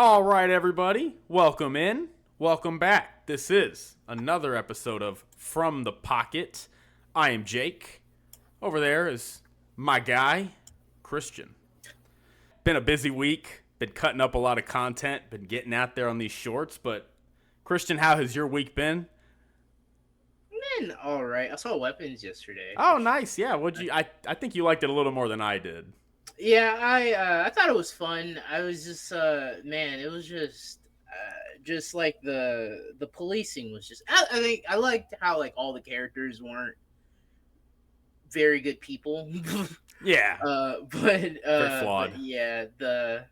All right, everybody, welcome in. Welcome back. This is another episode of From the Pocket. I am Jake. Over there is my guy, Christian. Been a busy week. Been cutting up a lot of content. Been getting out there on these shorts. But, Christian, how has your week been? Man, all right. I saw Weapons yesterday. Oh, nice. Yeah. I think you liked it a little more than I did. Yeah, I thought it was fun. I was just man, it was just like the policing was just. I think I liked how like all the characters weren't very good people. Yeah. Very flawed. But yeah, the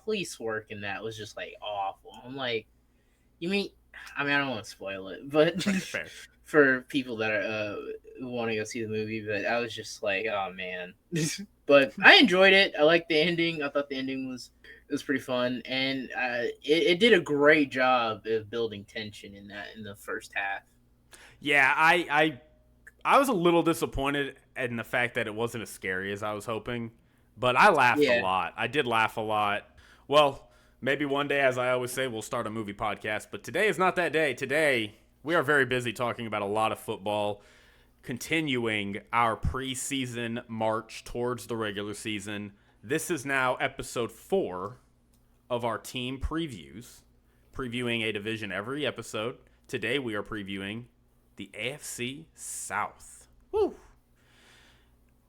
police work in that was just like awful. I'm like, you mean? I mean, I don't want to spoil it, but Fair. for people that are want to go see the movie, but I was just like, oh man. But I enjoyed it. I liked the ending. I thought the ending was pretty fun, and it did a great job of building tension in the first half. Yeah, I was a little disappointed in the fact that it wasn't as scary as I was hoping, but I laughed a lot. I did laugh a lot. Well, maybe one day, as I always say, we'll start a movie podcast, but today is not that day. Today, we are very busy talking about a lot of football, continuing our preseason march towards the regular season. This is now episode 4 of our team previews, previewing a division every episode. Today, we are previewing the AFC South. Woo!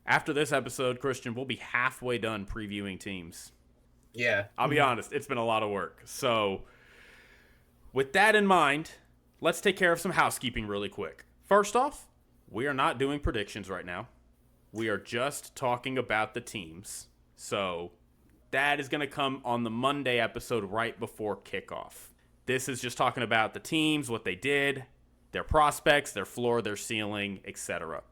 After this episode, Christian, we'll be halfway done previewing teams. Yeah. I'll be honest, it's been a lot of work. So, with that in mind, let's take care of some housekeeping really quick. First off, we are not doing predictions right now. We are just talking about the teams. So, that is going to come on the Monday episode right before kickoff. This is just talking about the teams, what they did, their prospects, their floor, their ceiling, etc.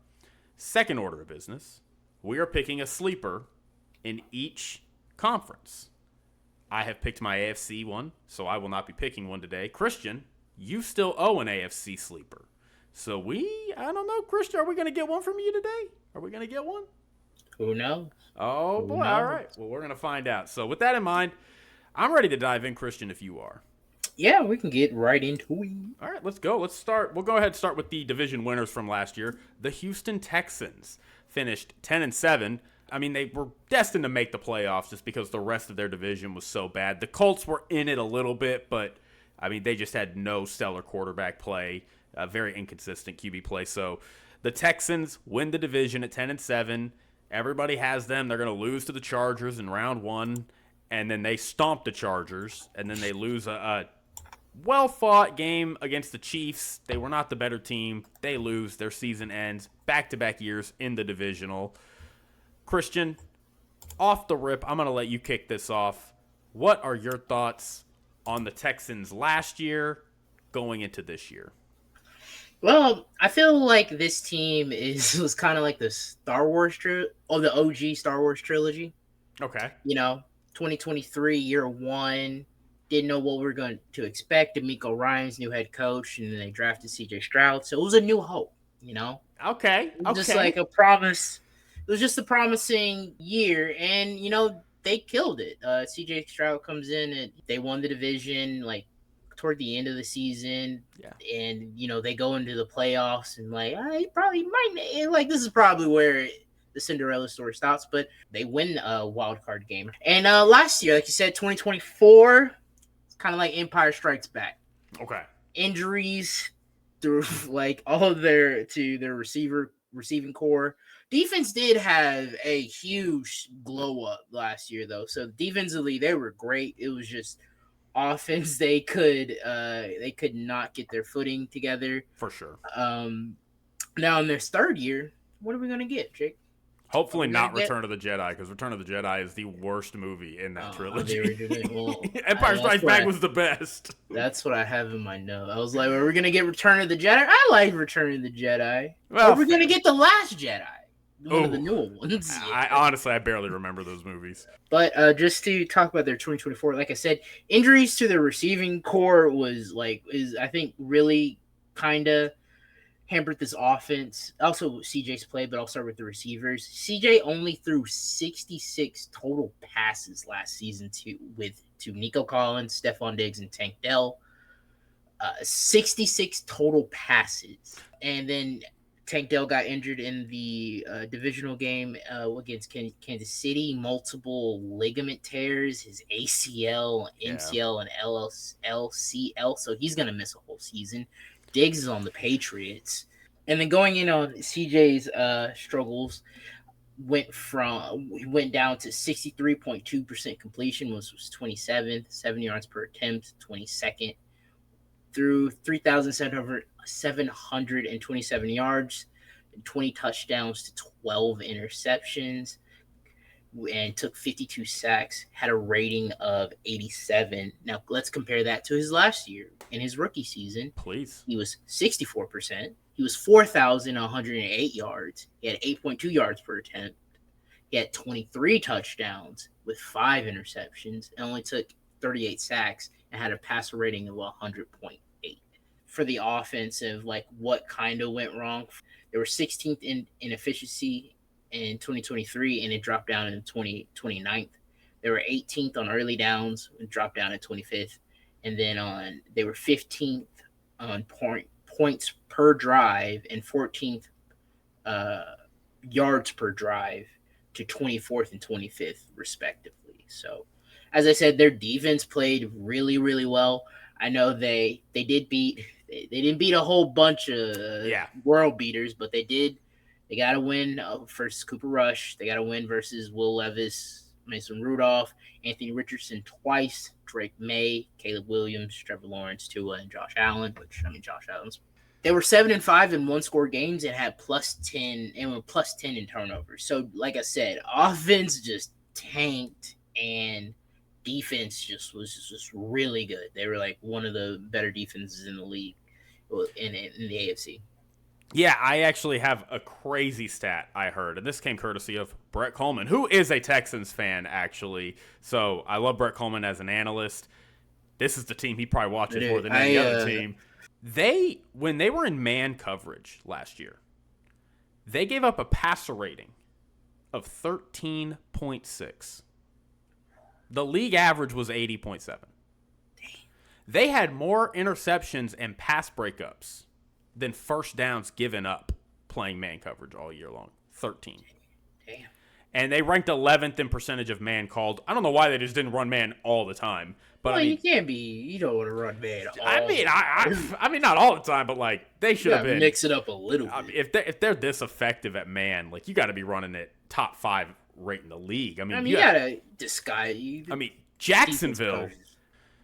Second order of business, we are picking a sleeper in each conference. I have picked my AFC one, so I will not be picking one today. Christian, you still owe an AFC sleeper. So I don't know, Christian, are we going to get one from you today? Are we going to get one? Who knows? Oh, boy, all right. Well, we're going to find out. So with that in mind, I'm ready to dive in, Christian, if you are. Yeah, we can get right into it. All right, let's go. Let's start. We'll go ahead and start with the division winners from last year. The Houston Texans finished 10-7. I mean, they were destined to make the playoffs just because the rest of their division was so bad. The Colts were in it a little bit, but, I mean, they just had no stellar quarterback play, very inconsistent QB play. So the Texans win the division at 10-7. Everybody has them. They're going to lose to the Chargers in round 1, and then they stomp the Chargers, and then they lose a well-fought game against the Chiefs. They were not the better team. They lose. Their season ends. Back-to-back years in the divisional. Christian, off the rip, I'm going to let you kick this off. What are your thoughts on the Texans last year going into this year? Well, I feel like this team was kind of like the Star Wars the OG Star Wars trilogy. Okay. 2023 year 1. Didn't know what we were going to expect. D'Amico Ryan's new head coach, and then they drafted CJ Stroud. So it was a new hope, Okay. Just like a promise. It was just a promising year, and, they killed it. CJ Stroud comes in, and they won the division, like, toward the end of the season. Yeah. And, they go into the playoffs, and, like, he probably might, like, this is probably where the Cinderella story stops, but they win a wild card game. And last year, like you said, 2024... kind of like Empire Strikes Back. Okay. Injuries through like all of their receiving core. Defense did have a huge glow up last year though. So defensively they were great. It was just offense they could not get their footing together. For sure. Now in this third year, what are we gonna get, Jake? Hopefully not Return of the Jedi, because Return of the Jedi is the worst movie in that trilogy. Well, Empire Strikes Back was the best. That's what I have in my note. I was like, are we going to get Return of the Jedi? I like Return of the Jedi. Well, are we going to get The Last Jedi? One of the newer ones. I barely remember those movies. But just to talk about their 2024, like I said, injuries to the receiving core is I think really kind of hampered this offense. Also, CJ's play, but I'll start with the receivers. CJ only threw 66 total passes last season to Nico Collins, Stephon Diggs, and Tank Dell. 66 total passes. And then Tank Dell got injured in the divisional game against Kansas City. Multiple ligament tears, his ACL, MCL, and LCL. So he's going to miss a whole season. Diggs is on the Patriots. And then going in on CJ's struggles, went down to 63.2% completion, was 27th, 7 yards per attempt, 22nd. Threw 3,727 yards, 20 touchdowns to 12 interceptions, and took 52 sacks, had a rating of 87. Now, let's compare that to his last year. In his rookie season, Please. He was 64%. He was 4,108 yards. He had 8.2 yards per attempt. He had 23 touchdowns with 5 interceptions and only took 38 sacks and had a passer rating of 100.8. For the offensive, like what kind of went wrong, they were 16th in efficiency in 2023, and it dropped down in 29th. They were 18th on early downs and dropped down to 25th. And then they were 15th on points per drive and 14th yards per drive to 24th and 25th, respectively. So, as I said, their defense played really, really well. I know they didn't beat a whole bunch of world beaters, but they did. They got to win versus Cooper Rush. They got to win versus Will Levis, Mason Rudolph, Anthony Richardson twice, Drake May, Caleb Williams, Trevor Lawrence, Tua, and Josh Allen. Josh Allen's. They were 7-5 in one-score games and had +10 and were +10 in turnovers. So, like I said, offense just tanked and defense was just really good. They were like one of the better defenses in the league in the AFC. Yeah, I actually have a crazy stat I heard, and this came courtesy of Brett Coleman, who is a Texans fan, actually. So I love Brett Coleman as an analyst. This is the team he probably watches more than any other team. When they were in man coverage last year, they gave up a passer rating of 13.6. The league average was 80.7. They had more interceptions and pass breakups than first downs given up playing man coverage all year long. 13. Damn. And they ranked 11th in percentage of man called. I don't know why they just didn't run man all the time. But well, you don't want to run man all I mean, not all the time, but like they should have been. Mix it up a little bit. If they're this effective at man, like you got to be running it top 5 rate in the league. I mean, you gotta disguise. Jacksonville,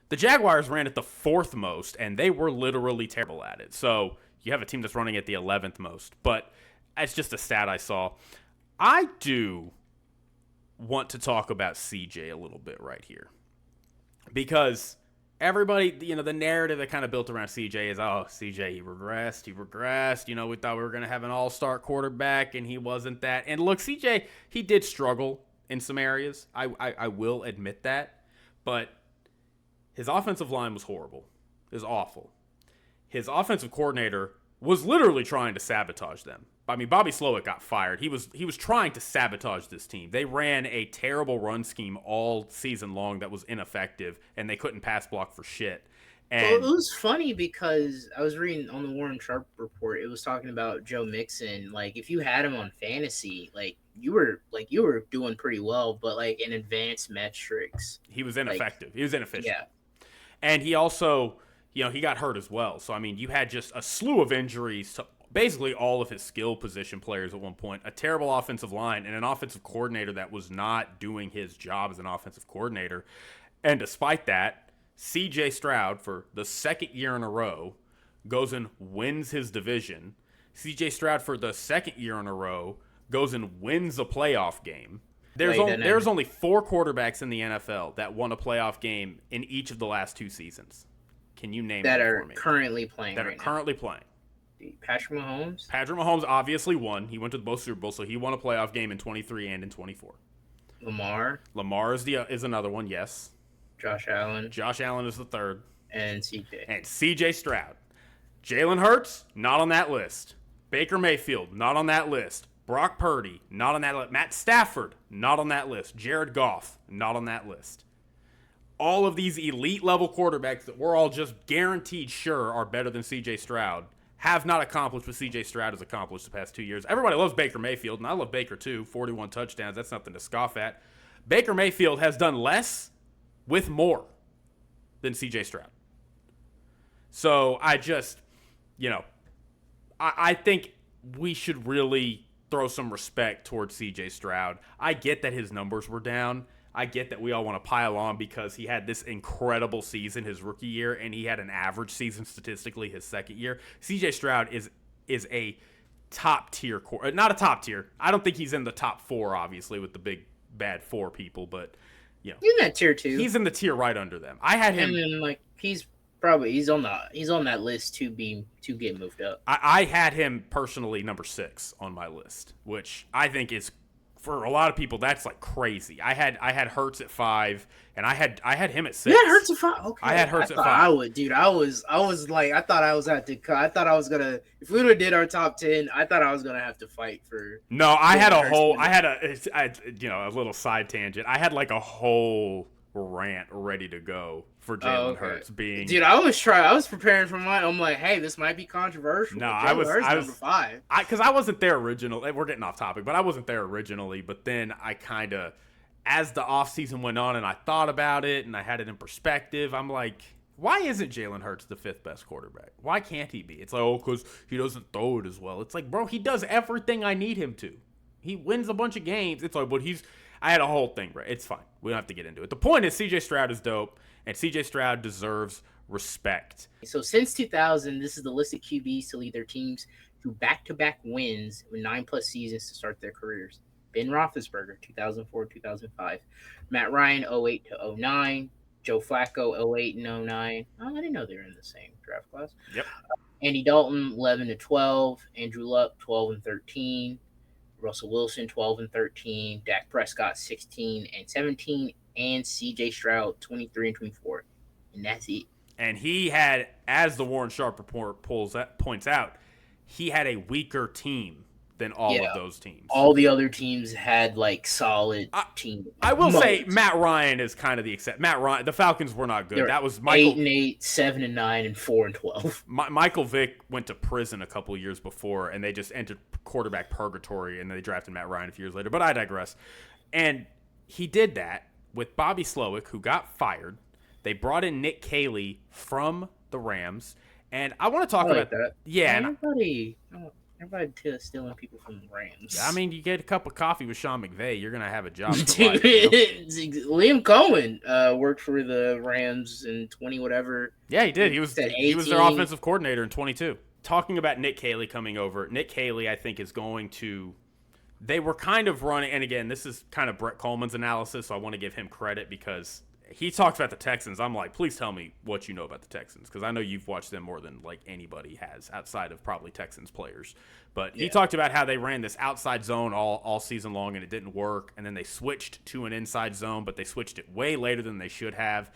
the Jaguars ran it the 4th most, and they were literally terrible at it. So you have a team that's running at the 11th most, but it's just a stat I saw. I do want to talk about CJ a little bit right here, because everybody, the narrative that kind of built around CJ is, CJ, he regressed. We thought we were going to have an all-star quarterback, and he wasn't that. And look, CJ, he did struggle in some areas. I will admit that. But his offensive line was horrible. It was awful. His offensive coordinator was literally trying to sabotage them. I mean, Bobby Slowick got fired. He was trying to sabotage this team. They ran a terrible run scheme all season long that was ineffective, and they couldn't pass block for shit. And it was funny because I was reading on the Warren Sharp report. It was talking about Joe Mixon. Like, if you had him on fantasy, you were doing pretty well, but like in advanced metrics, he was ineffective. He was inefficient. Yeah, and he also, he got hurt as well. So I mean, you had just a slew of injuries to basically all of his skill position players at one point, a terrible offensive line, and an offensive coordinator that was not doing his job as an offensive coordinator. And despite that, C.J. Stroud, for the 2nd year in a row, goes and wins his division. C.J. Stroud, for the 2nd year in a row, goes and wins a playoff game. There's only 4 quarterbacks in the NFL that won a playoff game in each of the last 2 seasons. Can you name that them are for me? currently playing? That are currently playing. Patrick Mahomes? Patrick Mahomes obviously won. He went to both Super Bowls, so he won a playoff game in 23 and in 24. Lamar is another one, yes. Josh Allen is the 3rd. And CJ. And CJ Stroud. Jalen Hurts, not on that list. Baker Mayfield, not on that list. Brock Purdy, not on that list. Matt Stafford, not on that list. Jared Goff, not on that list. All of these elite level quarterbacks that we're all just guaranteed sure are better than CJ Stroud have not accomplished what CJ Stroud has accomplished the past 2 years. Everybody loves Baker Mayfield, and I love Baker too. 41 touchdowns, that's nothing to scoff at. Baker Mayfield has done less with more than CJ Stroud. So I just, I think we should really throw some respect towards CJ Stroud. I get that his numbers were down. I get that we all want to pile on because he had this incredible season his rookie year, and he had an average season statistically his second year. CJ Stroud is a top tier, not a top tier. I don't think he's in the top 4, obviously, with the big bad 4 people, but he's in that tier 2. He's in the tier right under them. I had him, and then, he's on that list to get moved up. I had him personally number 6 on my list, which I think is, for a lot of people, that's like crazy. I had Hurts at 5, and I had him at 6. You had Hurts at 5. Okay, I had Hurts at 5. I would, dude. I was like, I thought I was at the. I thought I was gonna. If we would have did our top 10, I thought I was gonna have to fight for. No, I had a little side tangent. I had like a whole rant ready to go for Jalen Hurts being. Dude, I was preparing for mine. I'm like, hey, this might be controversial. No, I was number 5. Because I wasn't there originally. We're getting off topic, but I wasn't there originally. But then I kind of, as the offseason went on and I thought about it and I had it in perspective, I'm like, why isn't Jalen Hurts the 5th best quarterback? Why can't he be? It's like, because he doesn't throw it as well. It's like, bro, he does everything I need him to. He wins a bunch of games. It's like, but I had a whole thing, right? It's fine. We don't have to get into it. The point is CJ Stroud is dope, and CJ Stroud deserves respect. So since 2000, this is the list of QBs to lead their teams to back-to-back wins with 9+ seasons to start their careers. Ben Roethlisberger, 2004-2005. Matt Ryan, 08-09. Joe Flacco, 08 and 09. Oh, I didn't know they were in the same draft class. Yep. Andy Dalton, 11-12. Andrew Luck, 12-13. Russell Wilson, 12-13. Dak Prescott, 16-17. And CJ Stroud, 23-24. And that's it. And he had, as the Warren Sharp report points out, he had a weaker team than all of those teams. All the other teams had solid teams. I will say Matt Ryan is kind of the exception. Matt Ryan, the Falcons were not good. That was Michael 8-8, 7-9, and 4-12. Michael Vick went to prison a couple of years before, and they just entered quarterback purgatory, and they drafted Matt Ryan a few years later. But I digress. And he did that with Bobby Slowick, who got fired. They brought in Nick Caley from the Rams, and I want to talk about that. Yeah, Everybody stealing people from the Rams. I mean, you get a cup of coffee with Sean McVay, you're gonna have a job. Dude, Liam Coen worked for the Rams in 20 whatever. Yeah, he did. He was their offensive coordinator in 22. Talking about Nick Caley coming over, Nick Caley, I think, is going to. They were kind of running, and again, this is kind of Brett Coleman's analysis, so I want to give him credit because he talks about the Texans. I'm like, please tell me what you know about the Texans, because I know you've watched them more than anybody has outside of probably Texans players. But he talked about how they ran this outside zone all season long and it didn't work, and then they switched to an inside zone, but they switched it way later than they should have.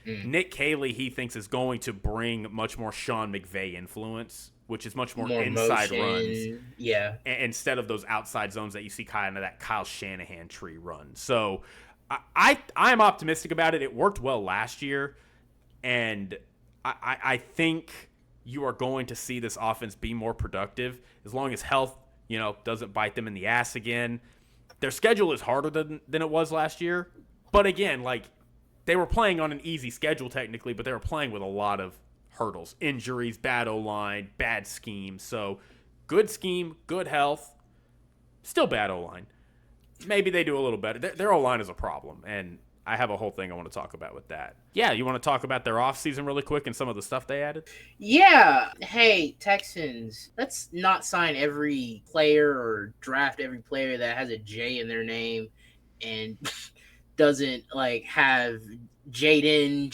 Nick Caley, he thinks, is going to bring much more Sean McVay influence, which is much more inside motion, runs. Yeah. Instead of those outside zones that you see kind of that Kyle Shanahan tree run. So I'm optimistic about it. It worked well last year, and I think you are going to see this offense be more productive as long as health, doesn't bite them in the ass again. Their schedule is harder than it was last year, but again, they were playing on an easy schedule technically, but they were playing with a lot of hurdles, injuries, bad O-line, bad scheme. So good scheme, good health, still bad O-line. Maybe they do a little better. Their O-line is a problem, and I have a whole thing I want to talk about with that. Yeah, you want to talk about their offseason really quick and some of the stuff they added? Yeah. Hey, Texans, let's not sign every player or draft every player that has a J in their name and doesn't have Jalen.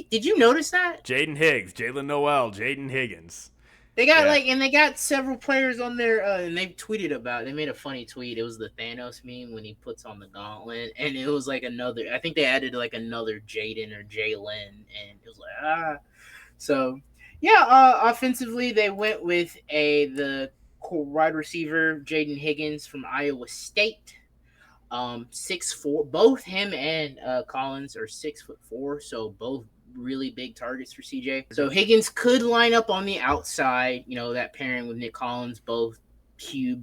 Did you notice that? Jaden Higgs, Jalen Noel, Jaden Higgins. They got and they got several players on there, and they tweeted about it. They made a funny tweet. It was the Thanos meme when he puts on the gauntlet, and it was another. I think they added another Jaden or Jalen, and it was So, Yeah, offensively they went with the wide receiver Jaden Higgins from Iowa State. 6'4". Both him and Collins are 6'4", so both really big targets for CJ. So Higgins could line up on the outside, that pairing with Nick Collins, both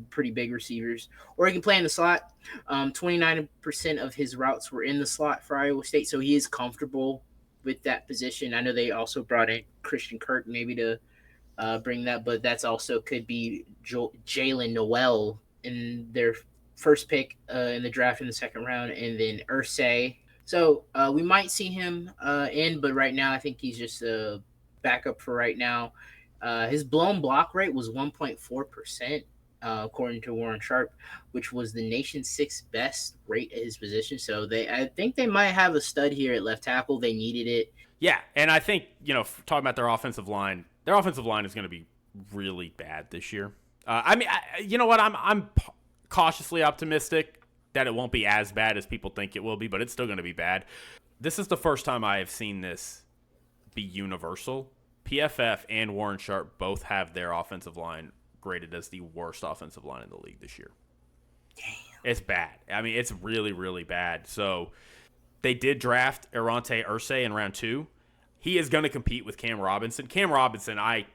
pretty big receivers, or he can play in the slot. 29% of his routes were in the slot for Iowa State, so he is comfortable with that position. I know they also brought in Christian Kirk maybe to bring that, but that's also could be Jalen Noel in their first pick in the draft in the second round, and then Ursay. So we might see him but right now I think he's just a backup for right now. His blown block rate was 1.4%, according to Warren Sharp, which was the nation's sixth best rate at his position. So I think they might have a stud here at left tackle. They needed it. Yeah, and I think, talking about their offensive line is going to be really bad this year. You know what? I'm cautiously optimistic that it won't be as bad as people think it will be, but it's still going to be bad. This is the first time I have seen this be universal. PFF and Warren Sharp both have their offensive line graded as the worst offensive line in the league this year. Damn. It's bad. I mean, it's really, really bad. So they did draft Arante Ursay in round 2. He is going to compete with Cam Robinson. Cam Robinson, I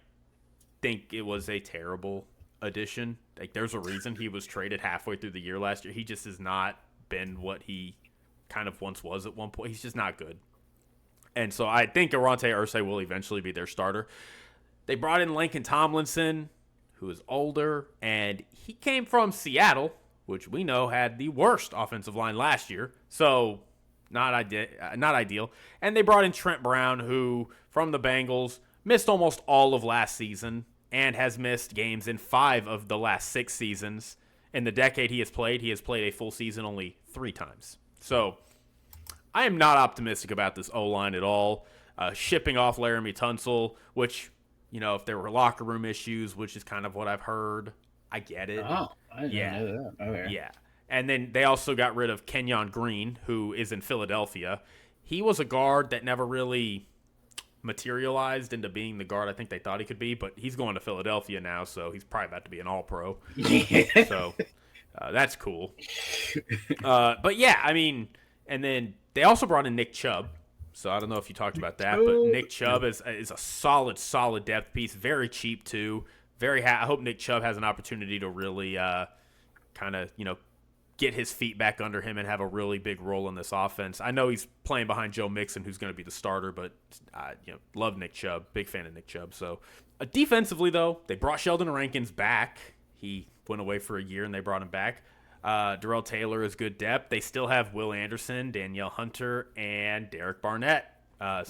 think it was a terrible addition. Like, there's a reason he was traded halfway through the year last year. He just has not been what he kind of once was at one point. He's just not good. And so I think Arante Ursay will eventually be their starter. They brought in Lincoln Tomlinson, who is older, and he came from Seattle, which we know had the worst offensive line last year. So not ideal. And they brought in Trent Brown, who, from the Bengals, missed almost all of last season and has missed games in 5 of the last 6 seasons. In the decade he has played a full season only 3 times. So I am not optimistic about this O-line at all. Shipping off Laramie Tunsil, which, if there were locker room issues, which is kind of what I've heard, I get it. Oh, I didn't know that. Okay. Yeah. And then they also got rid of Kenyon Green, who is in Philadelphia. He was a guard that never really materialized into being the guard I think they thought he could be, but he's going to Philadelphia now, so he's probably about to be an all-pro. So that's cool. But yeah, I mean, and then they also brought in Nick Chubb. So I don't know if you talked about that, but Nick Chubb is a solid depth piece. Very cheap, too. I hope Nick Chubb has an opportunity to really kind of, get his feet back under him and have a really big role in this offense. I know he's playing behind Joe Mixon, who's going to be the starter, but love Nick Chubb. Big fan of Nick Chubb. So defensively, though, they brought Sheldon Rankins back. He went away for a year, and they brought him back. Darrell Taylor is good depth. They still have Will Anderson, Danielle Hunter, and Derek Barnett.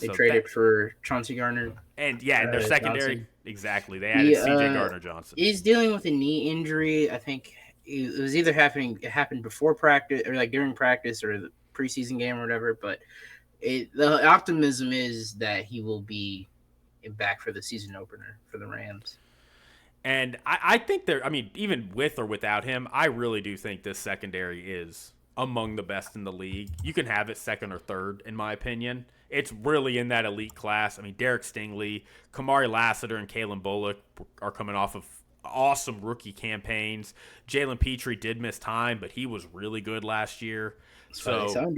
They traded for Chauncey Gardner. And their secondary, Johnson. Exactly. They added C.J. Gardner-Johnson. He's dealing with a knee injury. I think it was either it happened before practice or like during practice or the preseason game or whatever. But the optimism is that he will be back for the season opener for the Rams. And I think even with or without him, I really do think this secondary is among the best in the league. You can have it second or third, in my opinion. It's really in that elite class. I mean, Derek Stingley, Kamari Lassiter, and Kalen Bullock are coming off of awesome rookie campaigns. Jalen Petrie did miss time, but he was really good last year. So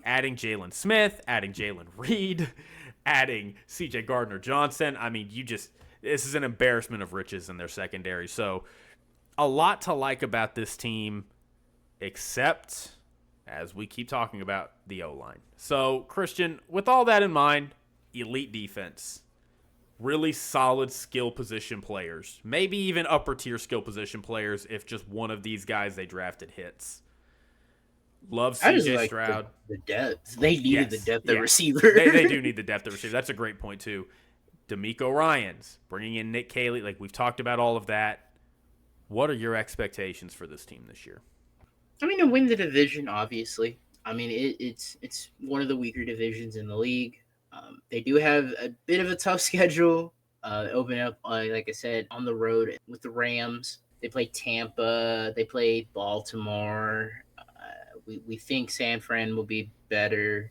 adding Jalen Smith, adding Jalen Reed, adding C.J. Gardner-Johnson, I mean, this is an embarrassment of riches in their secondary. So a lot to like about this team, except, as we keep talking about, the O-line. So, Christian, with all that in mind, elite defense, really solid skill position players, maybe even upper-tier skill position players if just one of these guys they drafted hits. Love C.J. Stroud. The depth. They needed the depth at receiver. They do need the depth at receiver. That's a great point, too. D'Amico Ryans, bringing in Nick Caley. Like, we've talked about all of that. What are your expectations for this team this year? I mean, to win the division, obviously. I mean, it's one of the weaker divisions in the league. They do have a bit of a tough schedule. Open up, like I said, on the road with the Rams. They play Tampa. They play Baltimore. We think San Fran will be better.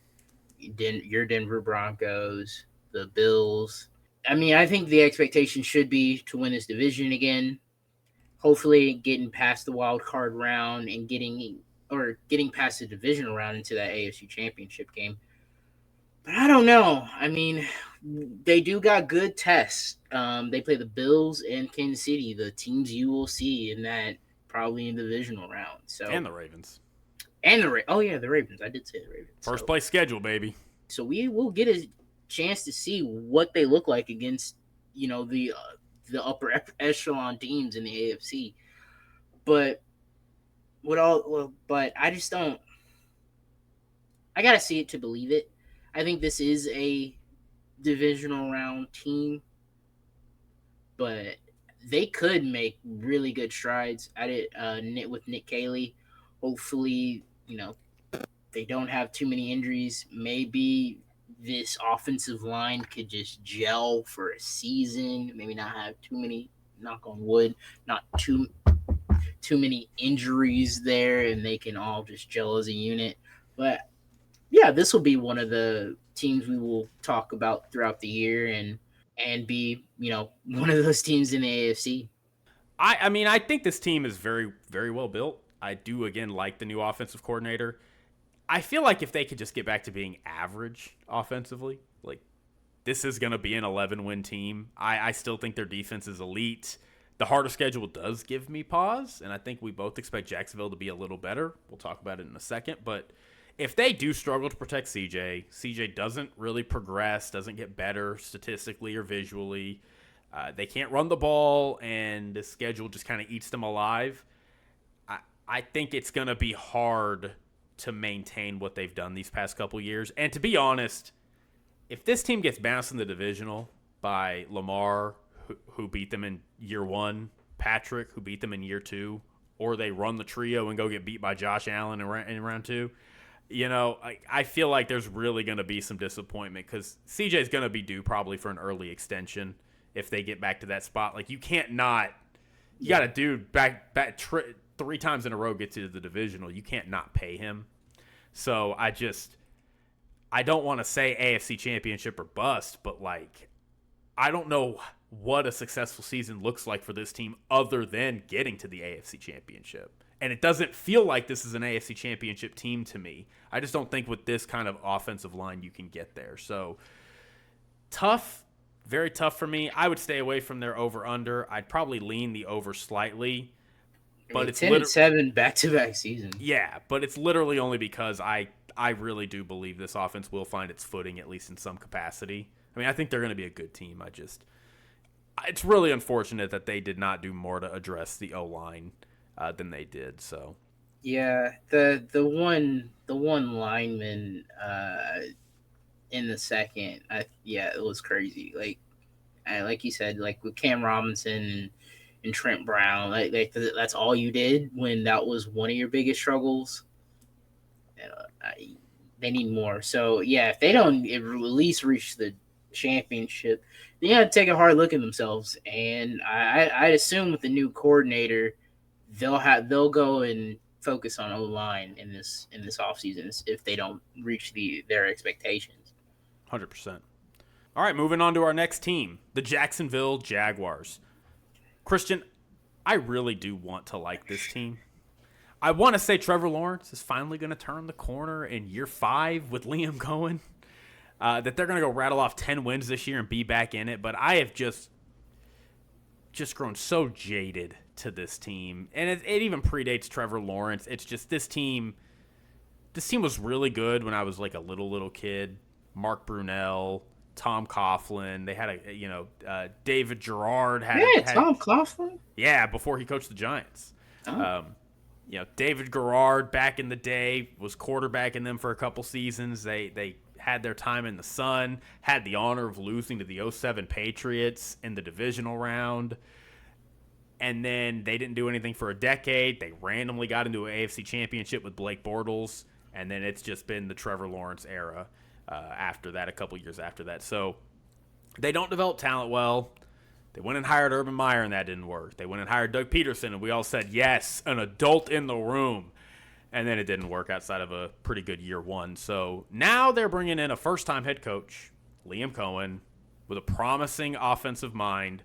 Your Denver Broncos, the Bills. I mean, I think the expectation should be to win this division again. Hopefully, getting past the wild card round and getting past the divisional round into that AFC Championship game. But I don't know. I mean, they do got good tests. They play the Bills and Kansas City, the teams you will see in that probably in the divisional round. So And the Ravens. and the Ravens. I did say the Ravens. First place schedule, baby. So we will get a chance to see what they look like against the upper echelon teams in the AFC. But but I just don't. I gotta see it to believe it. I think this is a divisional round team, but they could make really good strides at it with Nick Caley. Hopefully, they don't have too many injuries. Maybe this offensive line could just gel for a season. Maybe not have too many, knock on wood, not too many injuries there, and they can all just gel as a unit. But yeah, this will be one of the teams we will talk about throughout the year and be, one of those teams in the AFC. I mean, I think this team is very, very well built. I do, again, like the new offensive coordinator. I feel like if they could just get back to being average offensively, like this is going to be an 11-win team. I still think their defense is elite. The harder schedule does give me pause, and I think we both expect Jacksonville to be a little better. We'll talk about it in a second, but if they do struggle to protect CJ doesn't really progress, doesn't get better statistically or visually. They can't run the ball, and the schedule just kind of eats them alive. I think it's going to be hard to maintain what they've done these past couple years. And to be honest, if this team gets bounced in the divisional by Lamar, who beat them in year one, Patrick, who beat them in year two, or they run the trio and go get beat by Josh Allen in round two, I feel like there's really going to be some disappointment because CJ's going to be due probably for an early extension if they get back to that spot. Like, you can't not – you got a dude back 3 times in a row get to the divisional. You can't not pay him. So I don't want to say AFC Championship or bust, but, like, I don't know what a successful season looks like for this team other than getting to the AFC Championship. And it doesn't feel like this is an AFC Championship team to me. I just don't think with this kind of offensive line you can get there. So tough, very tough for me. I would stay away from their over-under. I'd probably lean the over slightly. But it's 10-7 back-to-back seasons. Yeah, but it's literally only because I really do believe this offense will find its footing, at least in some capacity. I mean, I think they're going to be a good team. It's really unfortunate that they did not do more to address the O-line than they did. So yeah, the one lineman in the second, it was crazy. Like you said, like with Cam Robinson and Trent Brown, like that's all you did when that was one of your biggest struggles. They need more. So yeah, if they don't at least reach the championship, they got to take a hard look at themselves. And I'd assume with the new coordinator, they'll go and focus on O-line in this offseason if they don't reach their expectations. 100%. All right, moving on to our next team, the Jacksonville Jaguars. Christian, I really do want to like this team. I want to say Trevor Lawrence is finally going to turn the corner in year 5 with Liam Coen, that they're going to go rattle off 10 wins this year and be back in it, but I have just grown so jaded to this team, and it even predates Trevor Lawrence. It's just this team was really good when I was like a little kid. Mark Brunell, Tom Coughlin, they had David Gerard Tom Coughlin. Yeah, before he coached the Giants. Oh. David Gerard back in the day was quarterbacking them for a couple seasons. They had their time in the sun, had the honor of losing to the 2007 Patriots in the divisional round. And then they didn't do anything for a decade. They randomly got into an AFC Championship with Blake Bortles, and then it's just been the Trevor Lawrence era after that, a couple years after that. So they don't develop talent well. They went and hired Urban Meyer, and that didn't work. They went and hired Doug Peterson, and we all said, yes, an adult in the room. And then it didn't work outside of a pretty good year one. So now they're bringing in a first-time head coach, Liam Coen, with a promising offensive mind.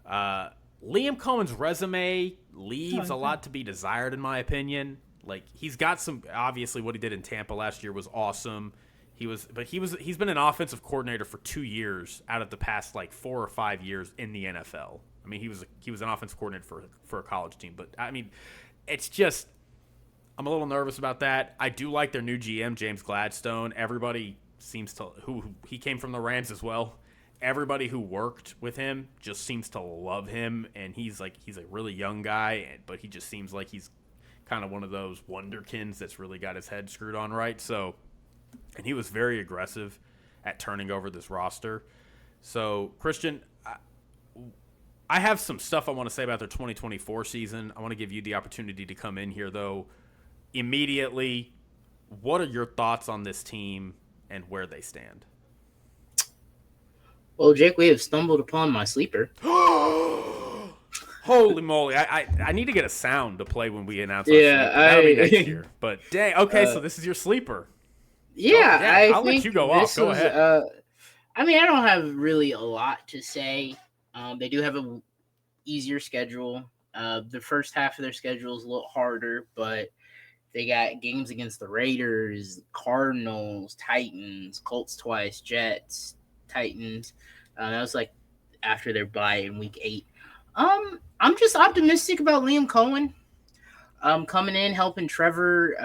Liam Coen's resume leaves a lot to be desired, in my opinion. Like, he's got some, obviously what he did in Tampa last year was awesome. He's been an offensive coordinator for 2 years out of the past like 4 or 5 years in the NFL. I mean, he was an offensive coordinator for a college team, but I mean, it's just, I'm a little nervous about that. I do like their new GM, James Gladstone. Everybody seems to, who he came from the Rams as well. Everybody who worked with him just seems to love him, and he's a really young guy, but he just seems like he's kind of one of those wonderkins that's really got his head screwed on right. So, and he was very aggressive at turning over this roster. So, Christian, I have some stuff I want to say about their 2024 season. I want to give you the opportunity to come in here, though, immediately. What are your thoughts on this team and where they stand? Well, Jake, we have stumbled upon my sleeper. Holy moly. I need to get a sound to play when we announce our Yeah, sleeper. That'll be next year. But, dang, okay, so this is your sleeper. Yeah, I'll let you go off. Go ahead. I mean, I don't have really a lot to say. They do have a easier schedule. The first half of their schedule is a little harder, but they got games against the Raiders, Cardinals, Titans, Colts twice, Jets, Titans. That was like after their bye in week 8. I'm just optimistic about Liam Coen coming in, helping Trevor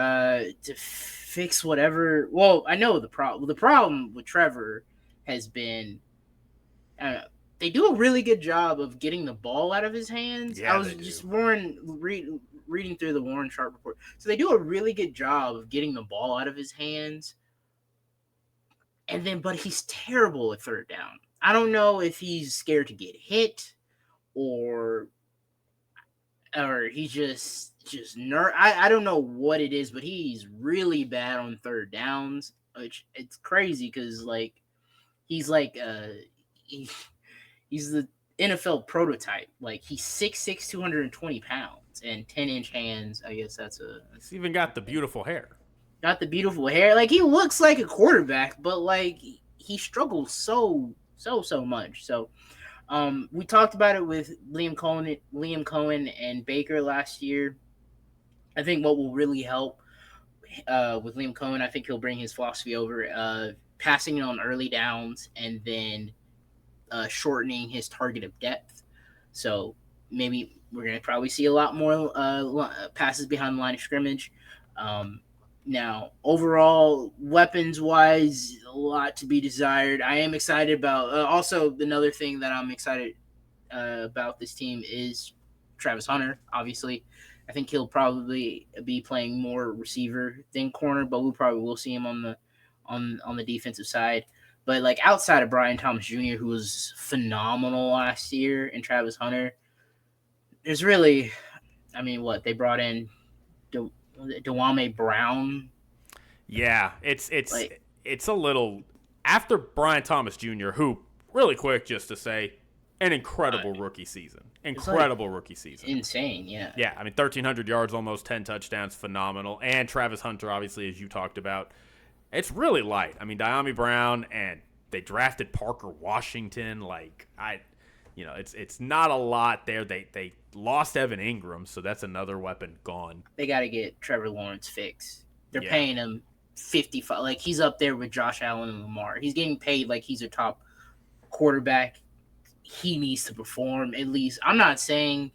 to fix whatever. Well, I know the problem. The problem with Trevor has been, they do a really good job of getting the ball out of his hands. Yeah, I was just reading through the Warren Sharp report. So they do a really good job of getting the ball out of his hands. But he's terrible at third down. I don't know if he's scared to get hit or he's just I don't know what it is, but he's really bad on third downs. Which it's crazy because like he's the NFL prototype. Like he's 6'6", 220 pounds and 10-inch hands. I guess He's even got the beautiful hair. Got the beautiful hair. Like he looks like a quarterback, but like he struggles so much. So we talked about it with Liam Coen and Baker last year. I think what will really help with Liam Coen, I think he'll bring his philosophy over, passing it on early downs and then shortening his target of depth. So maybe we're going to probably see a lot more passes behind the line of scrimmage. Now, overall, weapons-wise, a lot to be desired. I am excited about also, another thing that I'm excited about this team is Travis Hunter, obviously. I think he'll probably be playing more receiver than corner, but we probably will see him on the defensive side. But, like, outside of Brian Thomas Jr., who was phenomenal last year, and Travis Hunter, there's really, I mean, what? They brought in Dewame Brown. Yeah, it's a little after Brian Thomas Jr., who, really quick just to say, an incredible rookie season. Rookie season. Insane, yeah. Yeah, I mean 1,300 yards, almost 10 touchdowns, phenomenal. And Travis Hunter, obviously, as you talked about, it's really light. I mean, Dewame Brown, and they drafted Parker Washington. It's not a lot there. They lost Evan Ingram, so that's another weapon gone. They got to get Trevor Lawrence fixed. They're paying him $55. Like, he's up there with Josh Allen and Lamar. He's getting paid like he's a top quarterback. He needs to perform at least. I'm not saying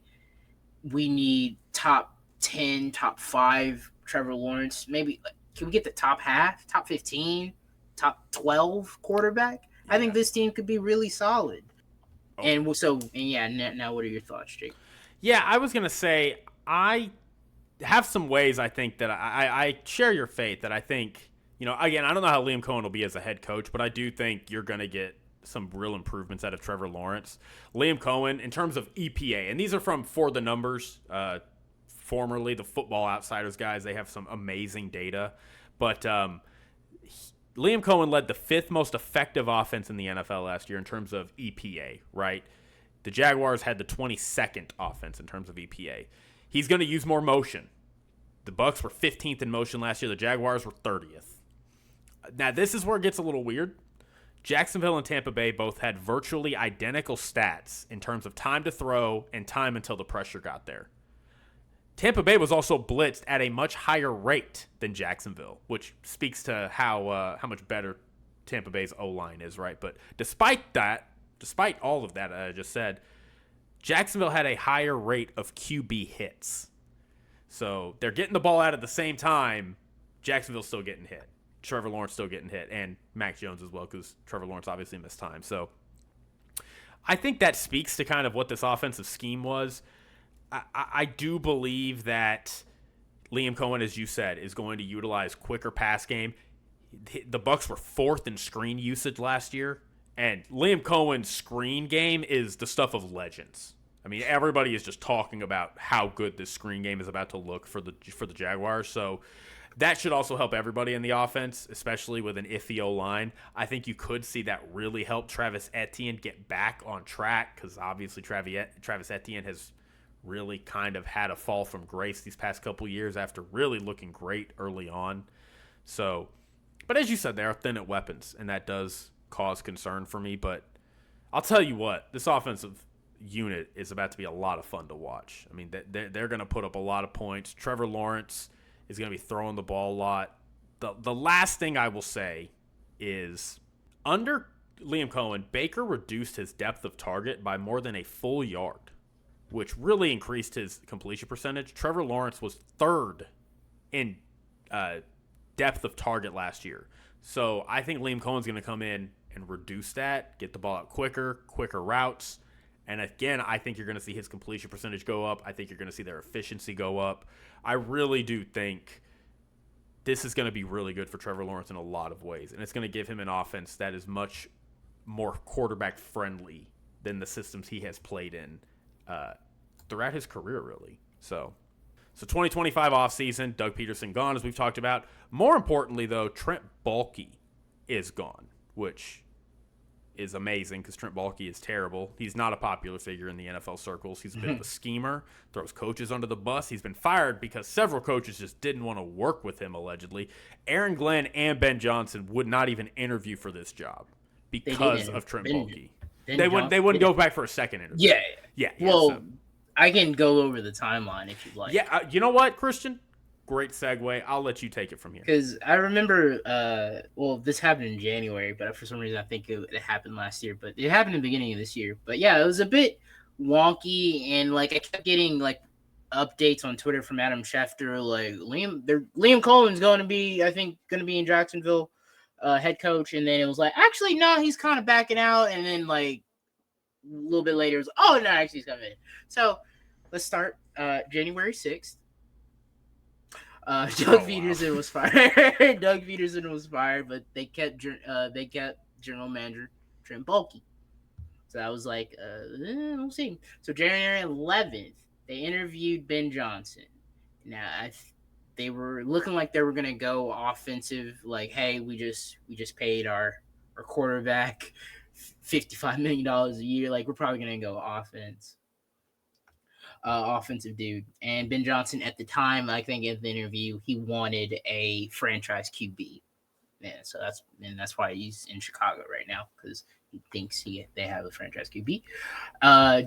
we need top 10, top 5 Trevor Lawrence. Maybe can we get the top half, top 15, top 12 quarterback? Yeah. I think this team could be really solid. Oh. Now what are your thoughts, Jake? Yeah, I was going to say, I have some ways I think that I share your faith that I think, again, I don't know how Liam Coen will be as a head coach, but I do think you're going to get some real improvements out of Trevor Lawrence. Liam Coen, in terms of EPA, and these are from For the Numbers, formerly the Football Outsiders guys. They have some amazing data. But Liam Coen led the 5th most effective offense in the NFL last year in terms of EPA, right? The Jaguars had the 22nd offense in terms of EPA. He's going to use more motion. The Bucs were 15th in motion last year. The Jaguars were 30th. Now, this is where it gets a little weird. Jacksonville and Tampa Bay both had virtually identical stats in terms of time to throw and time until the pressure got there. Tampa Bay was also blitzed at a much higher rate than Jacksonville, which speaks to how much better Tampa Bay's O-line is, right? But despite all of that I just said, Jacksonville had a higher rate of QB hits. So they're getting the ball out at the same time. Jacksonville's still getting hit. Trevor Lawrence still getting hit, and Mac Jones as well, because Trevor Lawrence obviously missed time. So I think that speaks to kind of what this offensive scheme was. I do believe that Liam Coen, as you said, is going to utilize quicker pass game. The Bucs were fourth in screen usage last year, and Liam Cohen's screen game is the stuff of legends. I mean, everybody is just talking about how good this screen game is about to look for the Jaguars. So that should also help everybody in the offense, especially with an iffy O-line. I think you could see that really help Travis Etienne get back on track, because obviously Travis Etienne has really kind of had a fall from grace these past couple years after really looking great early on. So, but as you said, they are thin at weapons, and that does cause concern for me. But I'll tell you what, this offensive unit is about to be a lot of fun to watch. I mean, they're going to put up a lot of points. Trevor Lawrence is going to be throwing the ball a lot. The last thing I will say is, under Liam Coen, Baker reduced his depth of target by more than a full yard, which really increased his completion percentage. Trevor Lawrence was third in depth of target last year. So I think Liam Cohen's going to come in and reduce that, get the ball out quicker routes. And again, I think you're going to see his completion percentage go up. I think you're going to see their efficiency go up. I really do think this is going to be really good for Trevor Lawrence in a lot of ways. And it's going to give him an offense that is much more quarterback friendly than the systems he has played in throughout his career, really. So 2025 offseason, Doug Peterson gone, as we've talked about. More importantly, though, Trent Baalke is gone, which is amazing because Trent Baalke is terrible. He's not a popular figure in the NFL circles. He's a bit of a schemer, throws coaches under the bus. He's been fired because several coaches just didn't want to work with him, allegedly. Aaron Glenn and Ben Johnson would not even interview for this job because of Trent Baalke. They wouldn't go back for a second interview. Yeah. Well, so. I can go over the timeline if you'd like. Yeah, you know what, Christian? Great segue. I'll let you take it from here. Because I remember, this happened in January, but for some reason I think it happened last year. But it happened in the beginning of this year. But yeah, it was a bit wonky, and I kept getting updates on Twitter from Adam Schefter, Liam Cohen's going to be in Jacksonville, head coach, and then it was actually no, he's kind of backing out, and then a little bit later it was actually he's coming in. So let's start January 6th. Doug Peterson was fired. Doug Peterson was fired, but they kept general manager Trent Baalke. So I was we'll see. So January 11th, they interviewed Ben Johnson. Now they were looking like they were gonna go offensive. Hey, we just paid our quarterback $55 million a year. We're probably gonna go offense. Offensive dude. And Ben Johnson at the time, I think in the interview, he wanted a franchise QB. Yeah, so that's why he's in Chicago right now, because he thinks they have a franchise QB.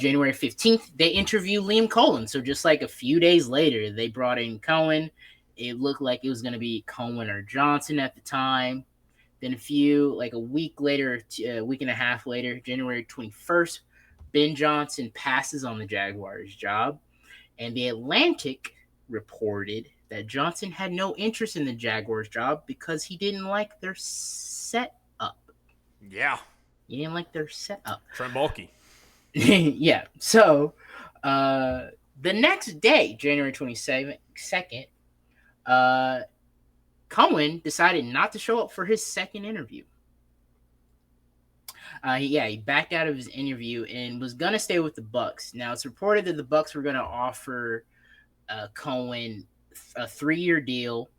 January 15th, they interview Liam Coen. So just a few days later, they brought in Coen. It looked like it was going to be Coen or Johnson at the time. Then a week later, a week and a half later, January 21st, Ben Johnson passes on the Jaguars job, and the Atlantic reported that Johnson had no interest in the Jaguars job because he didn't like their setup. Yeah. He didn't like their setup. Trent Baalke. Yeah. So the next day, January 22nd, Coen decided not to show up for his second interview. He backed out of his interview and was gonna stay with the Bucs. Now it's reported that the Bucs were gonna offer Coen a 3-year deal,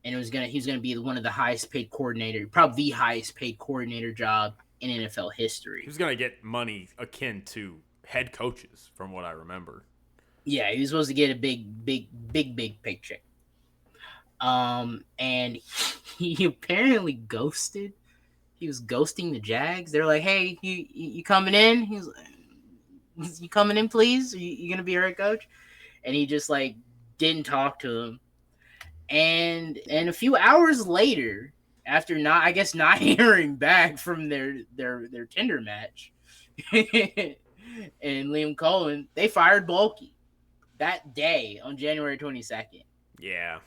and he was gonna be one of the highest paid coordinator, probably the highest paid coordinator job in NFL history. He was gonna get money akin to head coaches, from what I remember. Yeah, he was supposed to get a big paycheck. And he apparently ghosted ghosting the Jags. They're like, "Hey, you coming in?" He's like, "You coming in, please? Are you gonna be our head coach?" And he just like didn't talk to him. And a few hours later, after not hearing back from their Tinder match, and Liam Coen, they fired Bulky that day on January 22nd. Yeah.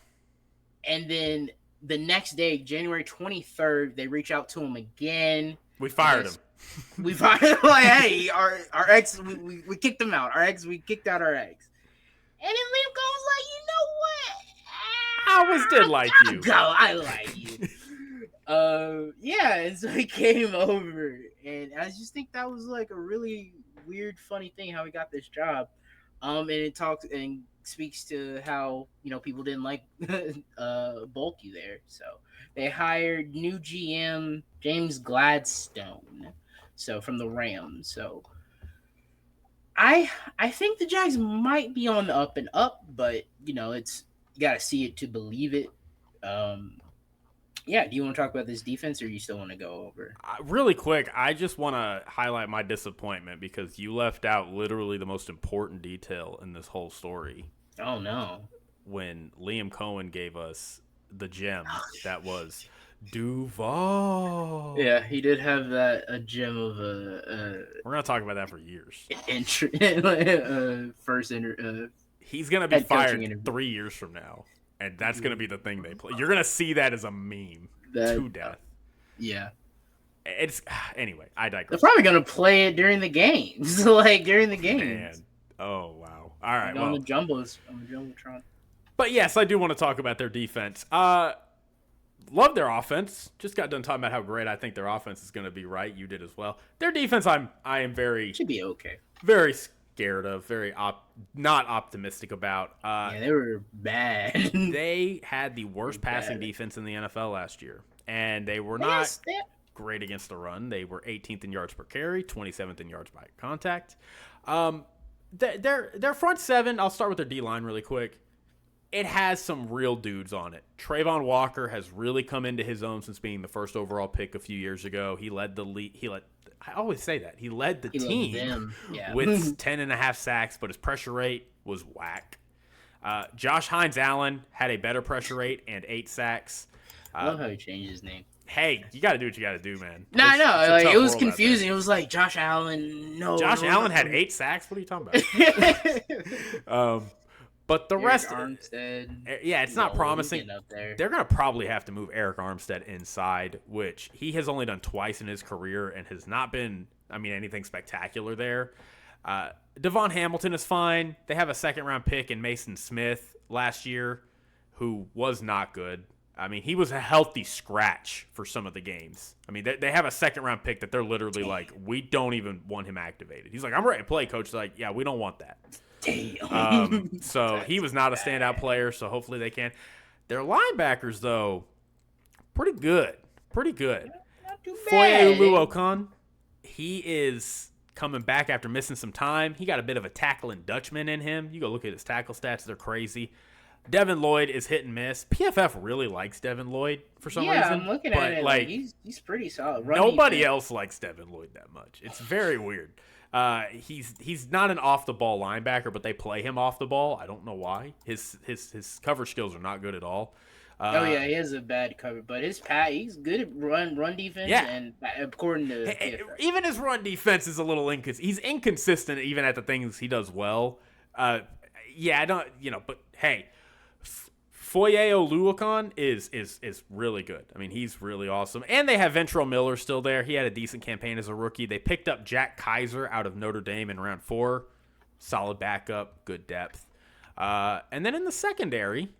And then the next day, January 23rd, they reach out to him again. We fired him. We fired him. Like, hey, our ex, we kicked him out. We kicked out our ex. And then Liam Cohen's like, you know what? I always did like you. I like you. Yeah, and so he came over, and I just think that was like a really weird, funny thing how he got this job. And it talks and speaks to how people didn't like Bulky there. So they hired new GM James Gladstone, so from the Rams. So I think the Jags might be on the up and up, but it's you got to see it to believe it. Yeah, do you want to talk about this defense, or you still want to go over? Really quick, I just want to highlight my disappointment because you left out literally the most important detail in this whole story. Oh, no. When Liam Coen gave us the gem that was Duval. Yeah, he did have a gem of a We're going to talk about that for years. He's going to be fired 3 years from now. And that's going to be the thing they play. You're going to see that as a meme to death. Yeah. Anyway, I digress. They're probably going to play it during the games. During the games. Man. Oh, wow. All right. On the Jumbotron. But yes, I do want to talk about their defense. Love their offense. Just got done talking about how great I think their offense is going to be, right? You did as well. Their defense, I am very... Should be okay. Very scared of, not optimistic about. Yeah, they were bad. They had the worst passing defense in the NFL last year, and they were not great against the run. They were 18th in yards per carry, 27th in yards by contact. Their front seven, I'll start with their D-line really quick. It has some real dudes on it. Trayvon Walker has really come into his own since being the first overall pick a few years ago. He led the league. I always say that. He led the team with 10.5 sacks, but his pressure rate was whack. Josh Hines-Allen had a better pressure rate and 8 sacks. I love how he changed his name. Hey, you got to do what you got to do, man. No, I know. It was confusing. It was like Josh Allen. Allen had 8 sacks? What are you talking about? But the rest, Armstead, it's not promising. They're going to probably have to move Eric Armstead inside, which he has only done twice in his career and has not been, anything spectacular there. Devon Hamilton is fine. They have a second-round pick in Mason Smith last year, who was not good. He was a healthy scratch for some of the games. They have a second-round pick that they're literally like, we don't even want him activated. He's like, I'm ready to play, coach. They're like, yeah, we don't want that. Damn. So he was not a standout player, so hopefully they can. Their linebackers, though, pretty good. Not too Foye bad. Oluokun, he is coming back after missing some time. He got a bit of a tackling Dutchman in him. You go look at his tackle stats, they're crazy. Devin Lloyd is hit and miss. PFF really likes Devin Lloyd for some reason. Yeah, I'm looking at it. He's pretty solid. Nobody else likes Devin Lloyd that much. It's very weird. He's not an off the ball linebacker, but they play him off the ball. I don't know why. His cover skills are not good at all. He has a bad cover, but he's good at run defense. Yeah. And according to even his run defense is a little he's inconsistent even at the things he does well. But hey, Foye Oluokun is really good. He's really awesome. And they have Ventrell Miller still there. He had a decent campaign as a rookie. They picked up Jack Kaiser out of Notre Dame in round 4. Solid backup, good depth. And then in the secondary,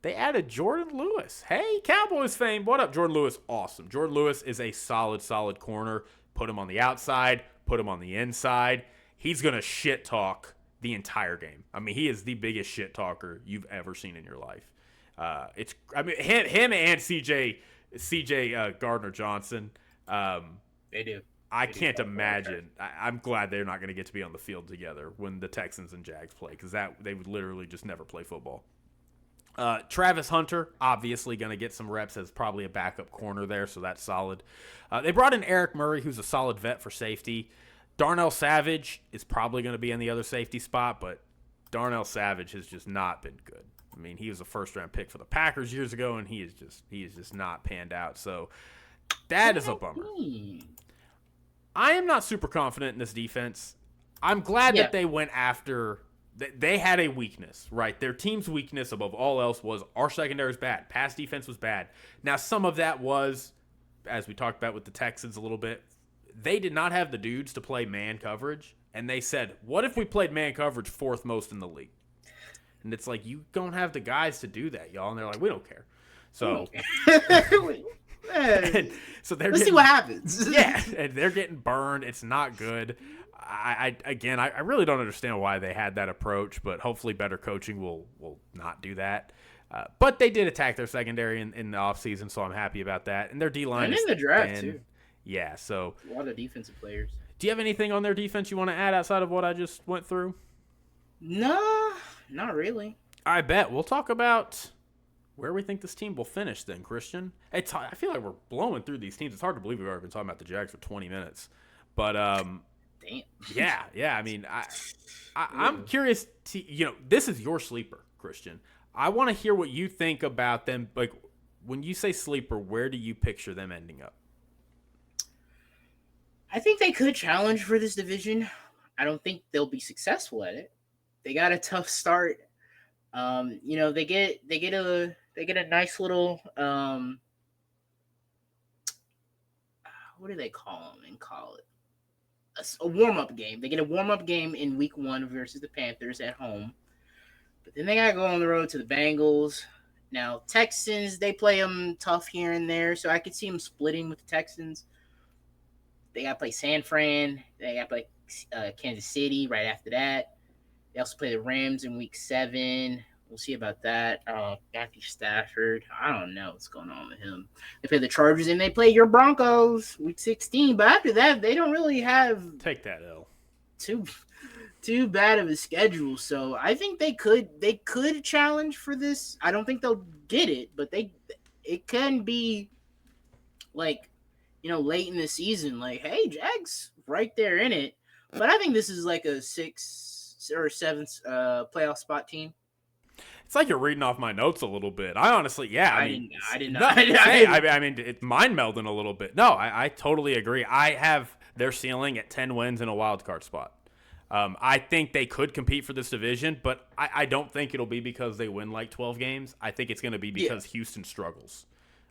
they added Jordan Lewis. Hey, Cowboys fame. What up, Jordan Lewis? Awesome. Jordan Lewis is a solid corner. Put him on the outside. Put him on the inside. He's going to shit talk the entire game. He is the biggest shit talker you've ever seen in your life. Him and CJ Gardner Johnson. They do. I can't imagine. I'm glad they're not going to get to be on the field together when the Texans and Jags play, because they would literally just never play football. Travis Hunter, obviously going to get some reps as probably a backup corner there, so that's solid. They brought in Eric Murray, who's a solid vet for safety. Darnell Savage is probably going to be in the other safety spot, but Darnell Savage has just not been good. I mean, he was a first-round pick for the Packers years ago, and he is just not panned out. So that is a bummer. I am not super confident in this defense. I'm glad that they went after. They had a weakness, right? Their team's weakness above all else was our secondary is bad. Pass defense was bad. Now, some of that was, as we talked about with the Texans a little bit, they did not have the dudes to play man coverage. And they said, what if we played man coverage fourth most in the league? And it's like, you don't have the guys to do that, y'all. And they're like, we don't care. So, so let's see what happens. Yeah, and they're getting burned. It's not good. I really don't understand why they had that approach, but hopefully better coaching will not do that. But they did attack their secondary in the offseason, so I'm happy about that. And their D-line and in the draft, too. Yeah, so. A lot of defensive players. Do you have anything on their defense you want to add outside of what I just went through? No, not really. I bet. We'll talk about where we think this team will finish then, Christian. I feel like we're blowing through these teams. It's hard to believe we've already been talking about the Jags for 20 minutes. But, damn. Yeah. I mean, I'm curious to, this is your sleeper, Christian. I want to hear what you think about them. Like, when you say sleeper, where do you picture them ending up? I think they could challenge for this division. I don't think they'll be successful at it. They got a tough start. They get a nice little what do they call them in college? A warm-up game. They get a warm-up game in week 1 versus the Panthers at home. But then they got to go on the road to the Bengals. Now, Texans, they play them tough here and there, so I could see them splitting with the Texans. They got to play San Fran. They got to play Kansas City right after that. They also play the Rams in week 7. We'll see about that. Matthew Stafford. I don't know what's going on with him. They play the Chargers and they play your Broncos week 16. But after that, they don't really have take that L. Too bad of a schedule. So I think they could challenge for this. I don't think they'll get it, but it can be like, late in the season, like, hey, Jags right there in it. But I think this is like a 6th or 7th playoff spot team. It's like you're reading off my notes a little bit. I honestly, I did not. It's mind melding a little bit. No, I totally agree. I have their ceiling at 10 wins in a wild card spot. I think they could compete for this division, but I don't think it'll be because they win like 12 games. I think it's going to be because Houston struggles.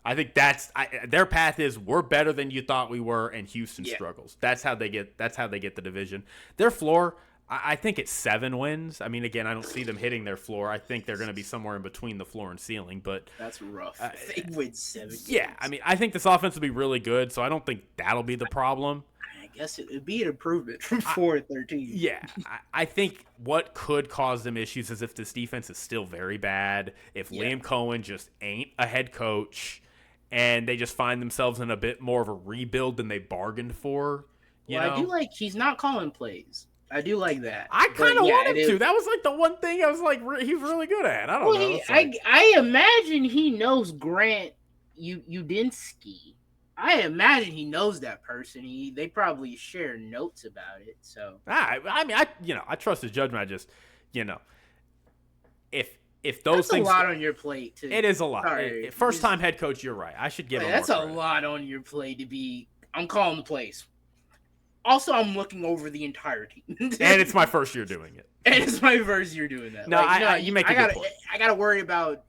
I think their path is we're better than you thought we were, and Houston struggles. That's how they get the division. Their floor, I think it's 7 wins. I mean, again, I don't see them hitting their floor. I think they're going to be somewhere in between the floor and ceiling. But that's rough. They win 7 games. Yeah, I mean, I think this offense will be really good, so I don't think that'll be the problem. I guess it would be an improvement from 4-13. Yeah, I think what could cause them issues is if this defense is still very bad, if Liam Coen just ain't a head coach, and they just find themselves in a bit more of a rebuild than they bargained for. I do like he's not calling plays. I do like that. I kind of want him to. That was like the one thing I was like, he's really good at. I don't know. I imagine he knows Grant Udinsky. I imagine he knows that person. They probably share notes about it. So I trust his judgment. I just, if those that's things, a lot on your plate too. It is a lot. First time head coach, you're right. I should give him. That's a lot on your plate to be. I'm calling the plays. Also, I'm looking over the entire team. And it's my first year doing it. No, you make a good point. I got to worry about,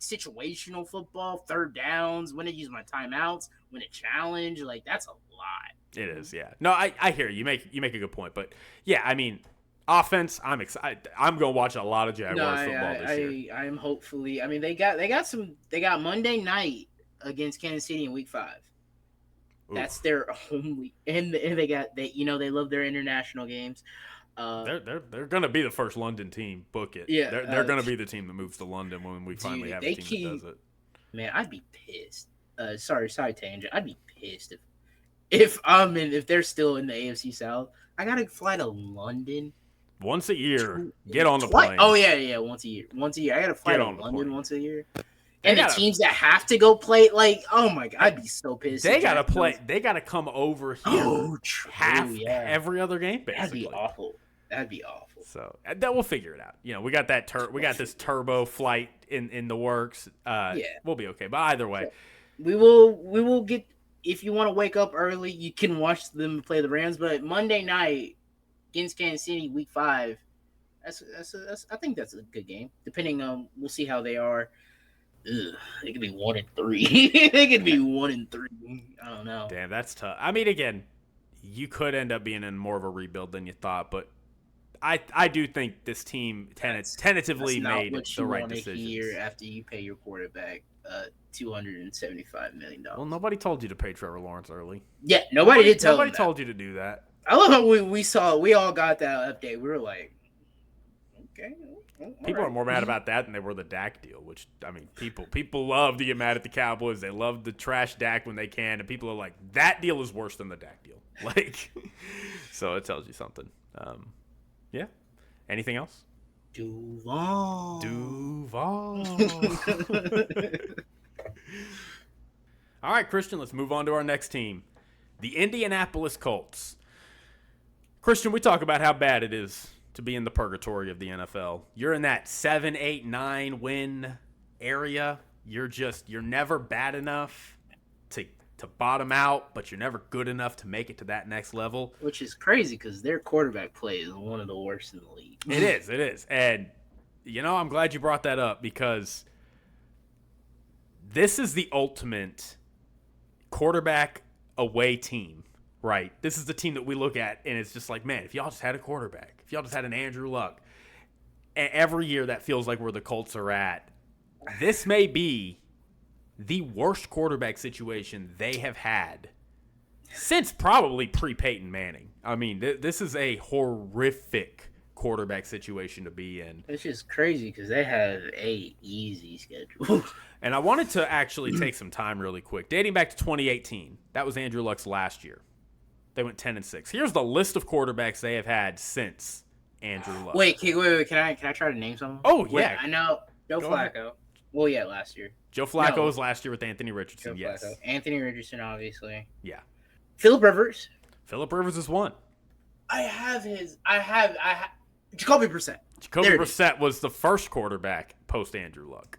situational football, third downs, when to use my timeouts, when to challenge. Like, that's a lot. It is, yeah. No, I hear you. You make a good point. But, yeah, I mean, offense, I'm excited. I'm going to watch a lot of Jaguars football this year. I'm hopefully. I mean, they got Monday night against Kansas City in week 5. That's their only, and they love their international games. They're gonna be the first London team. Book it. Yeah, they're gonna be the team that moves to London when we finally have a team that does it. Man, I'd be pissed. Sorry, side tangent. I'd be pissed if they're still in the AFC South. I gotta fly to London Once a year, get on the What? plane. Oh yeah, once a year. I got to fly to London plane. once a year. And the teams that have to go play, like, oh my god, I'd be so pissed. They gotta play. They gotta come over here. Oh, true. Every other game, basically. That'd be awful. So that we'll figure it out. We got that. We got this turbo flight in the works. We'll be okay. But either way, we will get. If you want to wake up early, you can watch them play the Rams. But Monday night against Kansas City, Week 5. I think that's a good game. Depending on, we'll see how they are. They could be 1-3. They could be 1-3. I don't know. Damn, that's tough. I mean, again, you could end up being in more of a rebuild than you thought, but I do think this team tentatively made the right decisions. Hear after you pay your quarterback $275 million. Well, nobody told you to pay Trevor Lawrence early. Yeah, nobody did tell. Nobody told you to do that. I love how we all got that update. We were like, okay. People are more mad about that than they were the Dak deal, which, I mean, people love to get mad at the Cowboys. They love to trash Dak when they can, and people are like, that deal is worse than the Dak deal. Like, so it tells you something. Yeah. Anything else? Duval. All right, Christian, let's move on to our next team, the Indianapolis Colts. Christian, we talk about how bad it is to be in the purgatory of the NFL. You're in that 7, 8, 9 win area. You're never bad enough to bottom out, but you're never good enough to make it to that next level. Which is crazy because their quarterback play is one of the worst in the league. It is. And, I'm glad you brought that up because this is the ultimate quarterback away team, right? This is the team that we look at, and it's just like, man, if y'all just had a quarterback, if y'all just had an Andrew Luck, and every year that feels like where the Colts are at, this may be the worst quarterback situation they have had since probably pre-Peyton Manning. I mean, this is a horrific quarterback situation to be in. It's just crazy because they have a easy schedule. And I wanted to actually take some time really quick. Dating back to 2018, that was Andrew Luck's last year. They went 10-6. Here's the list of quarterbacks they have had since Andrew Luck. Wait. Can I try to name some? Oh, yeah. Wait, I know. Joe Flacco. Ahead. Well, yeah, last year. Joe Flacco was last year with Anthony Richardson, yes. Flacco. Anthony Richardson, obviously. Yeah. Phillip Rivers. Phillip Rivers is one. I have Jacoby Brissett. Jacoby Brissett was the first quarterback post Andrew Luck.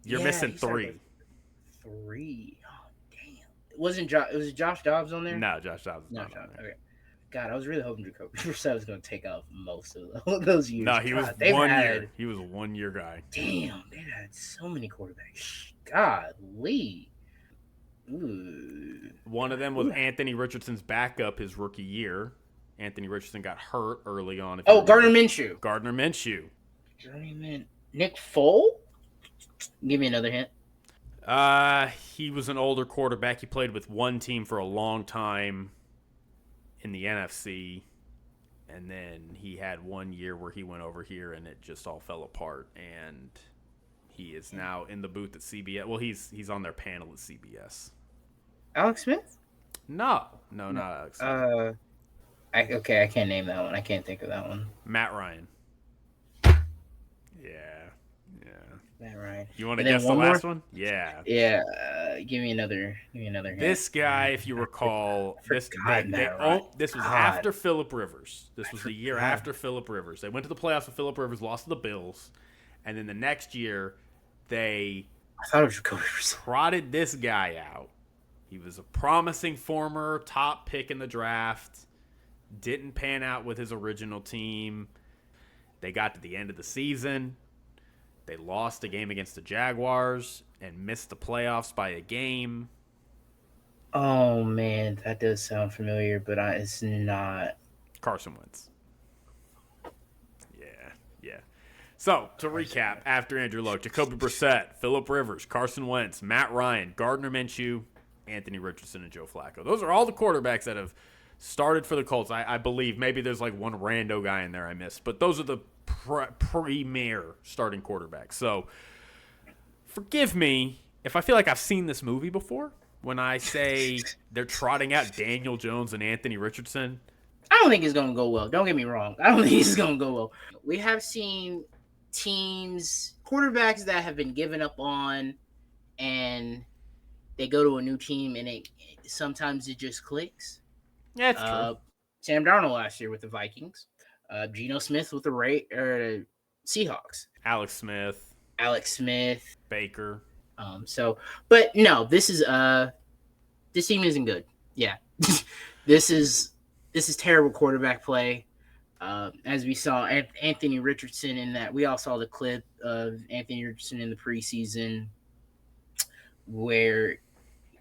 You're missing 3. 3. Oh, damn. Was Josh Dobbs on there? No, Josh Dobbs was not on there. Okay. God, I was really hoping Jacoby Brissett was going to take off most of those years. No, he was 1 year. He was a 1 year guy. Damn, they've had so many quarterbacks. Golly. Ooh. One of them was Anthony Richardson's backup his rookie year. Anthony Richardson got hurt early on. Gardner Minshew. Gardner Minshew. Nick Foles? Give me another hint. He was an older quarterback. He played with one team for a long time in the NFC, and then he had 1 year where he went over here and it just all fell apart, and he is now in the booth at CBS. Well, he's on their panel at CBS. Alex Smith? No, not Alex Smith. I can't name that one. I can't think of that one. Matt Ryan. Yeah. Matt Ryan. You want to guess the last one? Yeah. Yeah. Give me another hint. This guy, if you recall, this was after Phillip Rivers. This was the year after Phillip Rivers. They went to the playoffs with Phillip Rivers, lost to the Bills, and then the next year they trotted this guy out. He was a promising former top pick in the draft. Didn't pan out with his original team. They got to the end of the season. They lost a game against the Jaguars and missed the playoffs by a game. Oh, man, that does sound familiar, but it's not. Carson Wentz. Yeah. So, to recap, after Andrew Luck, Jacoby Brissett, Phillip Rivers, Carson Wentz, Matt Ryan, Gardner Minshew, Anthony Richardson, and Joe Flacco. Those are all the quarterbacks that have started for the Colts. I believe maybe there's like one rando guy in there I missed, but those are the premier starting quarterbacks. So forgive me if I feel like I've seen this movie before when I say they're trotting out Daniel Jones and Anthony Richardson. I don't think it's going to go well. Don't get me wrong. I don't think it's going to go well. We have seen teams, quarterbacks that have been given up on, and they go to a new team, and sometimes it just clicks. Yeah, it's true. Sam Darnold last year with the Vikings. Geno Smith with the Seahawks. Alex Smith. Baker. But no, this team isn't good. Yeah. This is terrible quarterback play. As we saw Anthony Richardson in that, we all saw the clip of Anthony Richardson in the preseason where,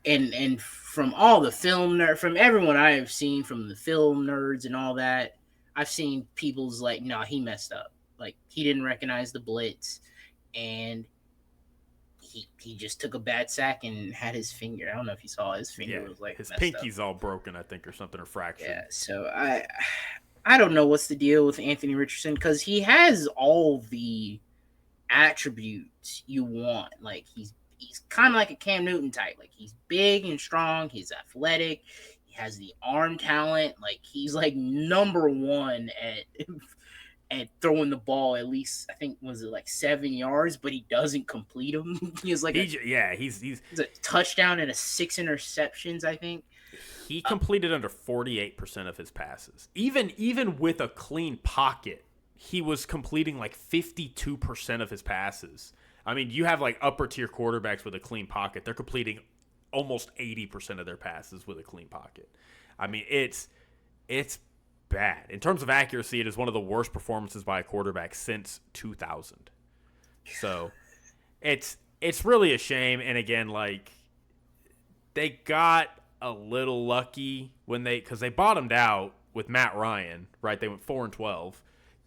and from all the from everyone I have seen, from the film nerds and all that, I've seen people's like, no, he messed up. Like, he didn't recognize the blitz, and he just took a bad sack and had his finger. I don't know if you saw his finger was like his pinky's all broken, I think, or something, or fractured. Yeah, so I don't know what's the deal with Anthony Richardson, because he has all the attributes you want. Like, he's kind of like a Cam Newton type. Like, he's big and strong. He's athletic. He has the arm talent. Like, he's like number one at throwing the ball, at least, I think, was it like 7 yards, but he doesn't complete them. He's like he's a touchdown and 6 interceptions, I think. He completed under 48% of his passes. Even with a clean pocket, he was completing like 52% of his passes. I mean, you have like upper tier quarterbacks with a clean pocket. They're completing almost 80% of their passes with a clean pocket. I mean, it's bad. In terms of accuracy, it is one of the worst performances by a quarterback since 2000. So it's really a shame. And again, like, they got a little lucky because they bottomed out with Matt Ryan, right? They went 4-12,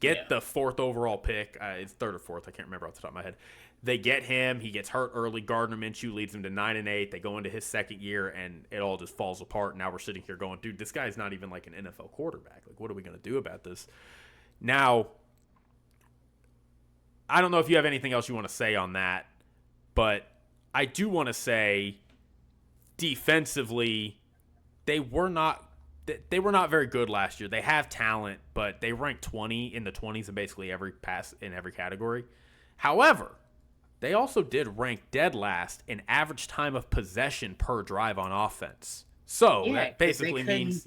get the 4th overall pick. It's 3rd or 4th. I can't remember off the top of my head. They get him. He gets hurt early. Gardner Minshew leads them to 9-8. They go into his second year, and it all just falls apart. Now we're sitting here going, dude, this guy's not even like an NFL quarterback. Like, what are we going to do about this? Now, I don't know if you have anything else you want to say on that, but I do want to say defensively, they were not very good last year. They have talent, but they ranked 20 in the 20s in basically every pass in every category. However, they also did rank dead last in average time of possession per drive on offense. So that basically means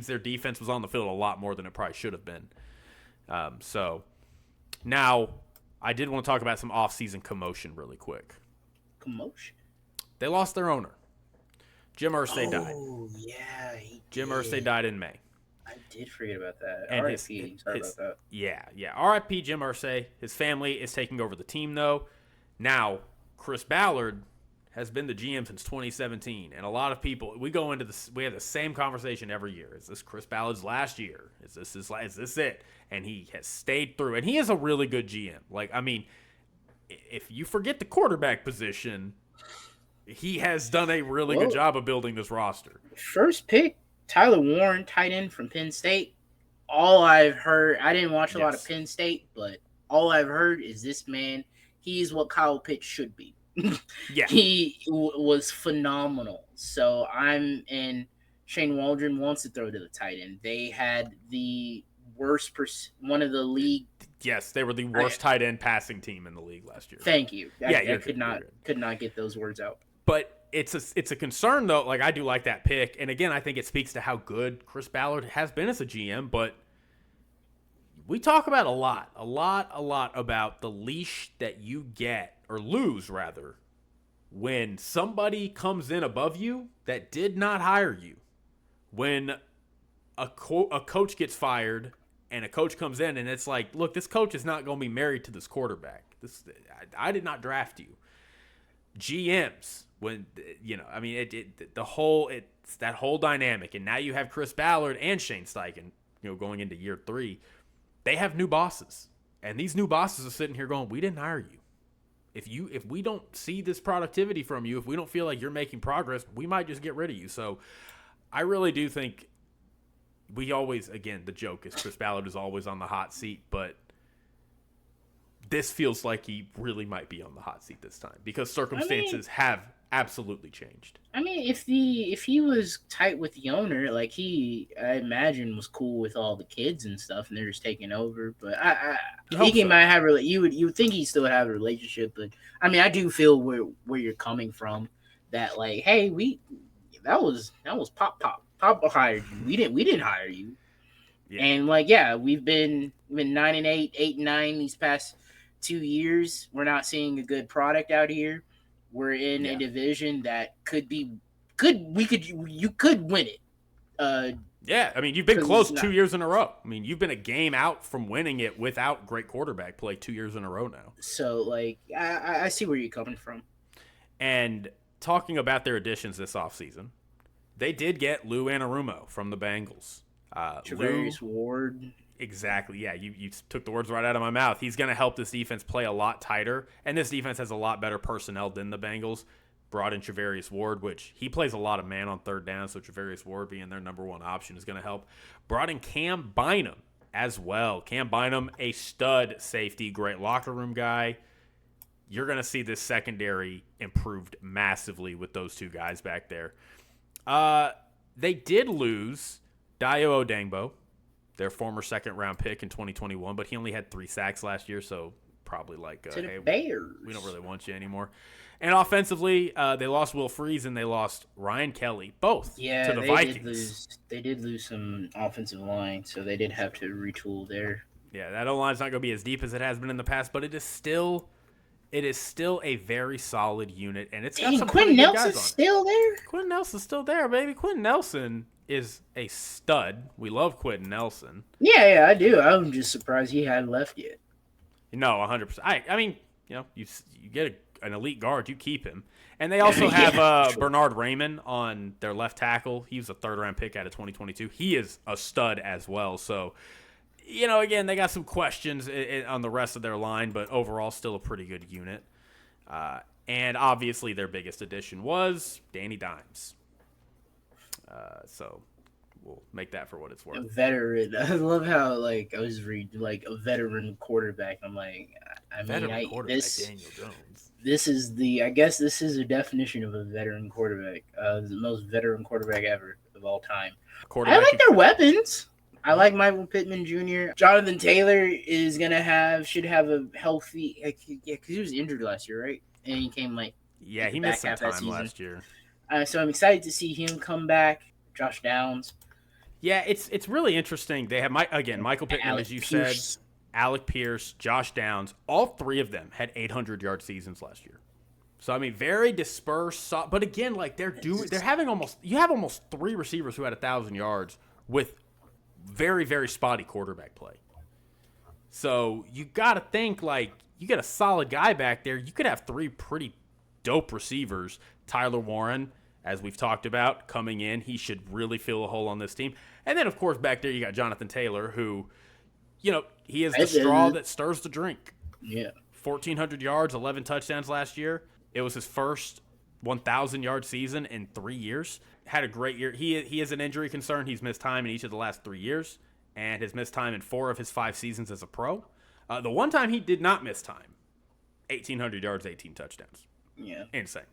their defense was on the field a lot more than it probably should have been. So now I did want to talk about some off-season commotion really quick. Commotion? They lost their owner. Jim Irsay died. Oh, yeah. Jim Irsay died in May. I did forget about that. And R.I.P. Sorry about that. Yeah. R.I.P. Jim Irsay. His family is taking over the team, though. Now, Chris Ballard has been the GM since 2017, and a lot of people, we have the same conversation every year. Is this Chris Ballard's last year? Is this it? And he has stayed through, and he is a really good GM. Like, I mean, if you forget the quarterback position, he has done a really good job of building this roster. First pick, Tyler Warren, tight end from Penn State. All I've heard, I didn't watch a lot of Penn State, but all I've heard is this man, he's what Kyle Pitts should be. Yeah. He was phenomenal. So Shane Waldron wants to throw to the tight end. They had the worst one of the league. Yes, they were the worst tight end passing team in the league last year. Thank you. I could not get those words out. But it's a concern, though. Like, I do like that pick. And again, I think it speaks to how good Chris Ballard has been as a GM. But we talk about a lot about the leash that you get, or lose rather, when somebody comes in above you that did not hire you. When a coach gets fired and a coach comes in and it's like, look, this coach is not going to be married to this quarterback. I did not draft you. GMs, when, I mean, it's that whole dynamic. And now you have Chris Ballard and Shane Steichen, going into year 3. They have new bosses, and these new bosses are sitting here going, we didn't hire you. If we don't see this productivity from you, if we don't feel like you're making progress, we might just get rid of you. So I really do think we always, again, the joke is Chris Ballard is always on the hot seat, but this feels like he really might be on the hot seat this time because circumstances have absolutely changed. I mean, if he was tight with the owner, like I imagine was cool with all the kids and stuff, and they're just taking over. But You I hope think he so. might have you would think he still have a relationship, but I mean, I do feel where you're coming from. That like, hey, that was Pop hired you. We didn't hire you. Yeah. And like, yeah, we've been 9-8, 8-9 these past 2 years. We're not seeing a good product out here. We're in a Yeah. division that you could win it. Yeah, I mean, you've been Because it's close not. 2 years in a row. I mean, you've been a game out from winning it without great quarterback play 2 years in a row now. So like, I see where you're coming from. And talking about their additions this offseason, they did get Lou Anarumo from the Bengals. Lou, Travarius Ward. exactly. Yeah, you took the words right out of my mouth. He's going to help this defense play a lot tighter, and this defense has a lot better personnel than the Bengals. Brought in Travarius Ward, which he plays a lot of man on third down, so Travarius Ward being their number one option is going to help. Brought in Cam Bynum as well. Cam Bynum, a stud safety, great locker room guy. You're going to see this secondary improved massively with those two guys back there. They did lose Dayo Odangbo, their former second-round pick in 2021, but he only had 3 sacks last year, so probably like, To the hey, Bears. we don't really want you anymore. And offensively, they lost Will Freeze and they lost Ryan Kelly, both Yeah, to the they Vikings. they did lose some offensive line, so they did have to retool there. Yeah, that O-line's not going to be as deep as it has been in the past, but it is still a very solid unit, and it's got Dang, some Quinn pretty good Nelson's guys on it. still there? Quentin Nelson's still there, baby. Quentin Nelson is a stud. We love Quentin Nelson. Yeah, I do. I'm just surprised he hadn't left yet. No, 100%. I mean, you get an elite guard, you keep him. And they also have sure. Bernard Raymond on their left tackle. He was a third-round pick out of 2022. He is a stud as well. So, again, they got some questions on the rest of their line, but overall still a pretty good unit. And obviously their biggest addition was Danny Dimes. So we'll make that for what it's A worth. veteran. I love how I was reading a veteran quarterback. I'm like, Veteran quarterback Daniel Jones. This is I guess this is a definition of a veteran quarterback. The most veteran quarterback ever of all time. I like their weapons. I like Michael Pittman Jr. Jonathan Taylor should have a healthy. Because he was injured last year, right? And he came he missed some time last year. So I'm excited to see him come back. Josh Downs. Yeah, it's really interesting. They have Michael Pittman, Alec as you Pierce. said, Alec Pierce, Josh Downs. All three of them had 800-yard seasons last year. So I mean, very dispersed. But again, they're having almost 3 receivers who had 1,000 yards with very, very spotty quarterback play. So you got to think you get a solid guy back there. You could have 3 pretty dope receivers. Tyler Warren, as we've talked about, coming in, he should really fill a hole on this team. And then, of course, back there you got Jonathan Taylor, who, he is the straw that stirs the drink. Yeah. 1,400 yards, 11 touchdowns last year. It was his first 1,000-yard season in 3 years. Had a great year. He is an injury concern. He's missed time in each of the last 3 years and has missed time in 4 of his 5 seasons as a pro. The one time he did not miss time, 1,800 yards, 18 touchdowns. Yeah. Insane.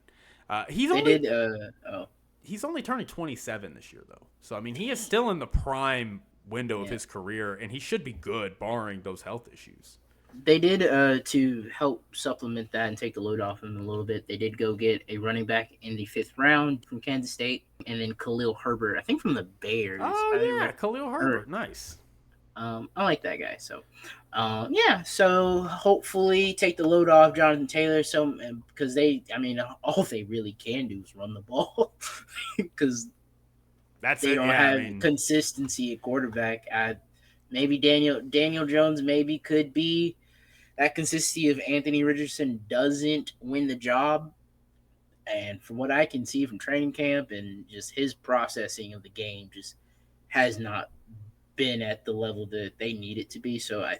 He's only turning 27 this year, though. So, I mean, he is still in the prime window of his career, and he should be good, barring those health issues. They did, to help supplement that and take the load off him a little bit, they did go get a running back in the 5th round from Kansas State, and then Khalil Herbert, I think from the Bears. Oh, yeah, Khalil Herbert. Nice. I like that guy. So, so hopefully take the load off Jonathan Taylor. So, because all they really can do is run the ball because they don't have consistency at quarterback. Maybe Daniel Jones maybe could be that consistency if Anthony Richardson doesn't win the job. And from what I can see from training camp and just his processing of the game just has not been at the level that they need it to be. So I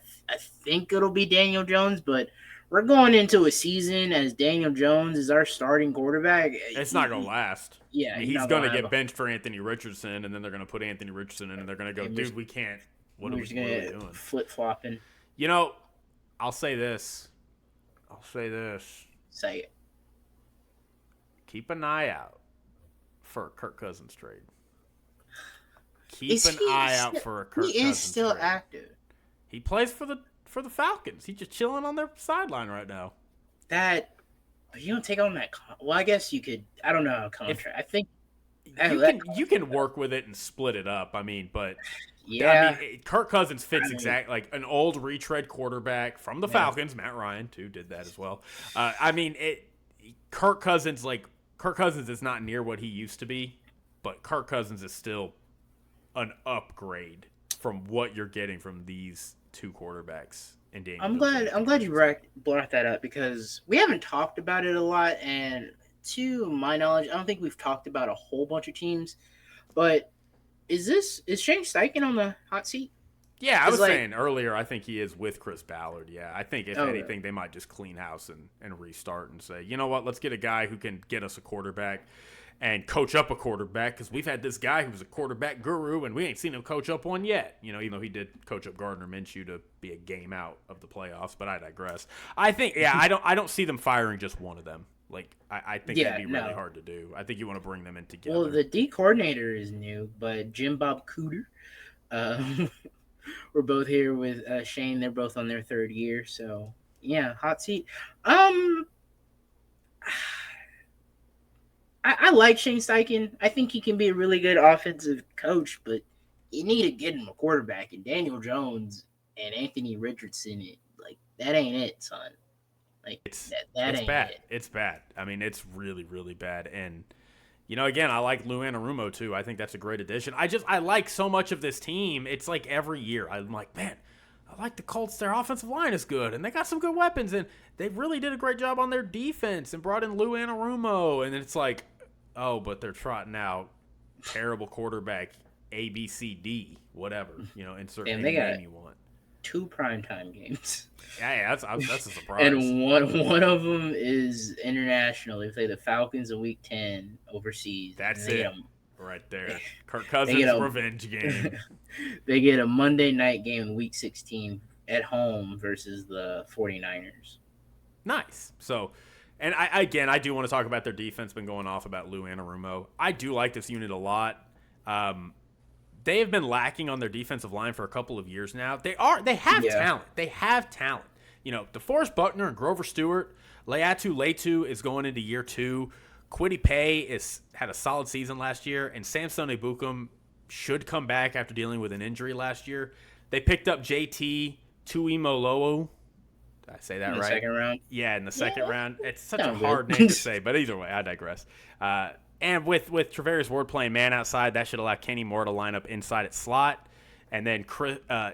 think it'll be Daniel Jones, but we're going into a season as Daniel Jones is our starting quarterback. It's not going to last. Yeah. He's going to get benched for Anthony Richardson, and then they're going to put Anthony Richardson in, and they're going to go, dude, we can't. What are we doing? Flip-flopping. I'll say this. Say it. keep an eye out for a Kirk Cousins trade. He is still trade. active. He plays for the Falcons. He's just chilling on their sideline right now. But you don't take on that. Well, I guess you could. I don't know how contract. I think you can work with it and split it up. I mean, but yeah, Kirk Cousins fits exactly like an old retread quarterback from the Falcons. Matt Ryan too did that as well. Kirk Cousins is not near what he used to be, but Kirk Cousins is still an upgrade from what you're getting from these two quarterbacks. And I'm glad you brought that up because we haven't talked about it a lot, and to my knowledge, I don't think we've talked about a whole bunch of teams. But is Shane Steichen on the hot seat? Yeah, I was saying earlier, I think he is with Chris Ballard. Yeah, I think if anything, they might just clean house and restart and say, you know what, let's get a guy who can get us a quarterback and coach up a quarterback, because we've had this guy who's a quarterback guru, and we ain't seen him coach up one yet. You know, even though he did coach up Gardner Minshew to be a game out of the playoffs, but I digress. I think, I don't see them firing just one of them. Like, I think that'd be really hard to do. I think you want to bring them in together. Well, the D coordinator is new, but Jim Bob Cooter, we're both here with Shane. They're both on their third year, so yeah, hot seat. I like Shane Steichen. I think he can be a really good offensive coach, but you need to get him a quarterback. And Daniel Jones and Anthony Richardson, that ain't it, son. Like it's ain't bad. It. It's bad. I mean, it's really, really bad. And again, I like Lou Anarumo too. I think that's a great addition. I like so much of this team. It's like every year I'm like, man, I like the Colts. Their offensive line is good, and they got some good weapons, and they really did a great job on their defense and brought in Lou Anarumo. And it's like, oh, but they're trotting out terrible quarterback A, B, C, D, whatever. Insert any name you want. 2 primetime games. Yeah, that's a surprise. And one of them is international. They play the Falcons in Week 10 overseas. That's it. Right there. Kirk Cousins' revenge game. They get a Monday night game in Week 16 at home versus the 49ers. Nice. So, and I do want to talk about their defense. Been going off about Lou Anarumo. I do like this unit a lot. They have been lacking on their defensive line for a couple of years now. They have talent. They have talent. DeForest Buckner and Grover Stewart. Leatu Letu is going into year 2. Kwity Paye had a solid season last year, and Samson Ebukam should come back after dealing with an injury last year. They picked up JT Tuimoloau. Did I say that right? In the second round? Yeah, in the second round. It's such a hard name to say, but either way, I digress. And with Travarius Ward playing man outside, that should allow Kenny Moore to line up inside at slot. And then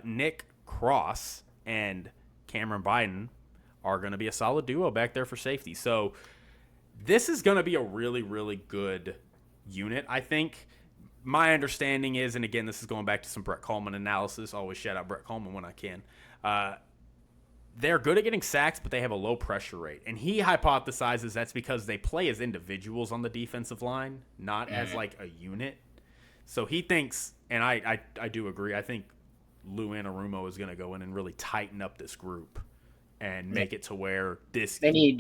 Nick Cross and Cameron Biden are going to be a solid duo back there for safety. So this is going to be a really, really good unit, I think. My understanding is, and again, this is going back to some Brett Coleman analysis. Always shout out Brett Coleman when I can. They're good at getting sacks, but they have a low pressure rate. And he hypothesizes that's because they play as individuals on the defensive line, not as like a unit. So he thinks, and I do agree, I think Lou Anarumo is going to go in and really tighten up this group and make it to where this... They need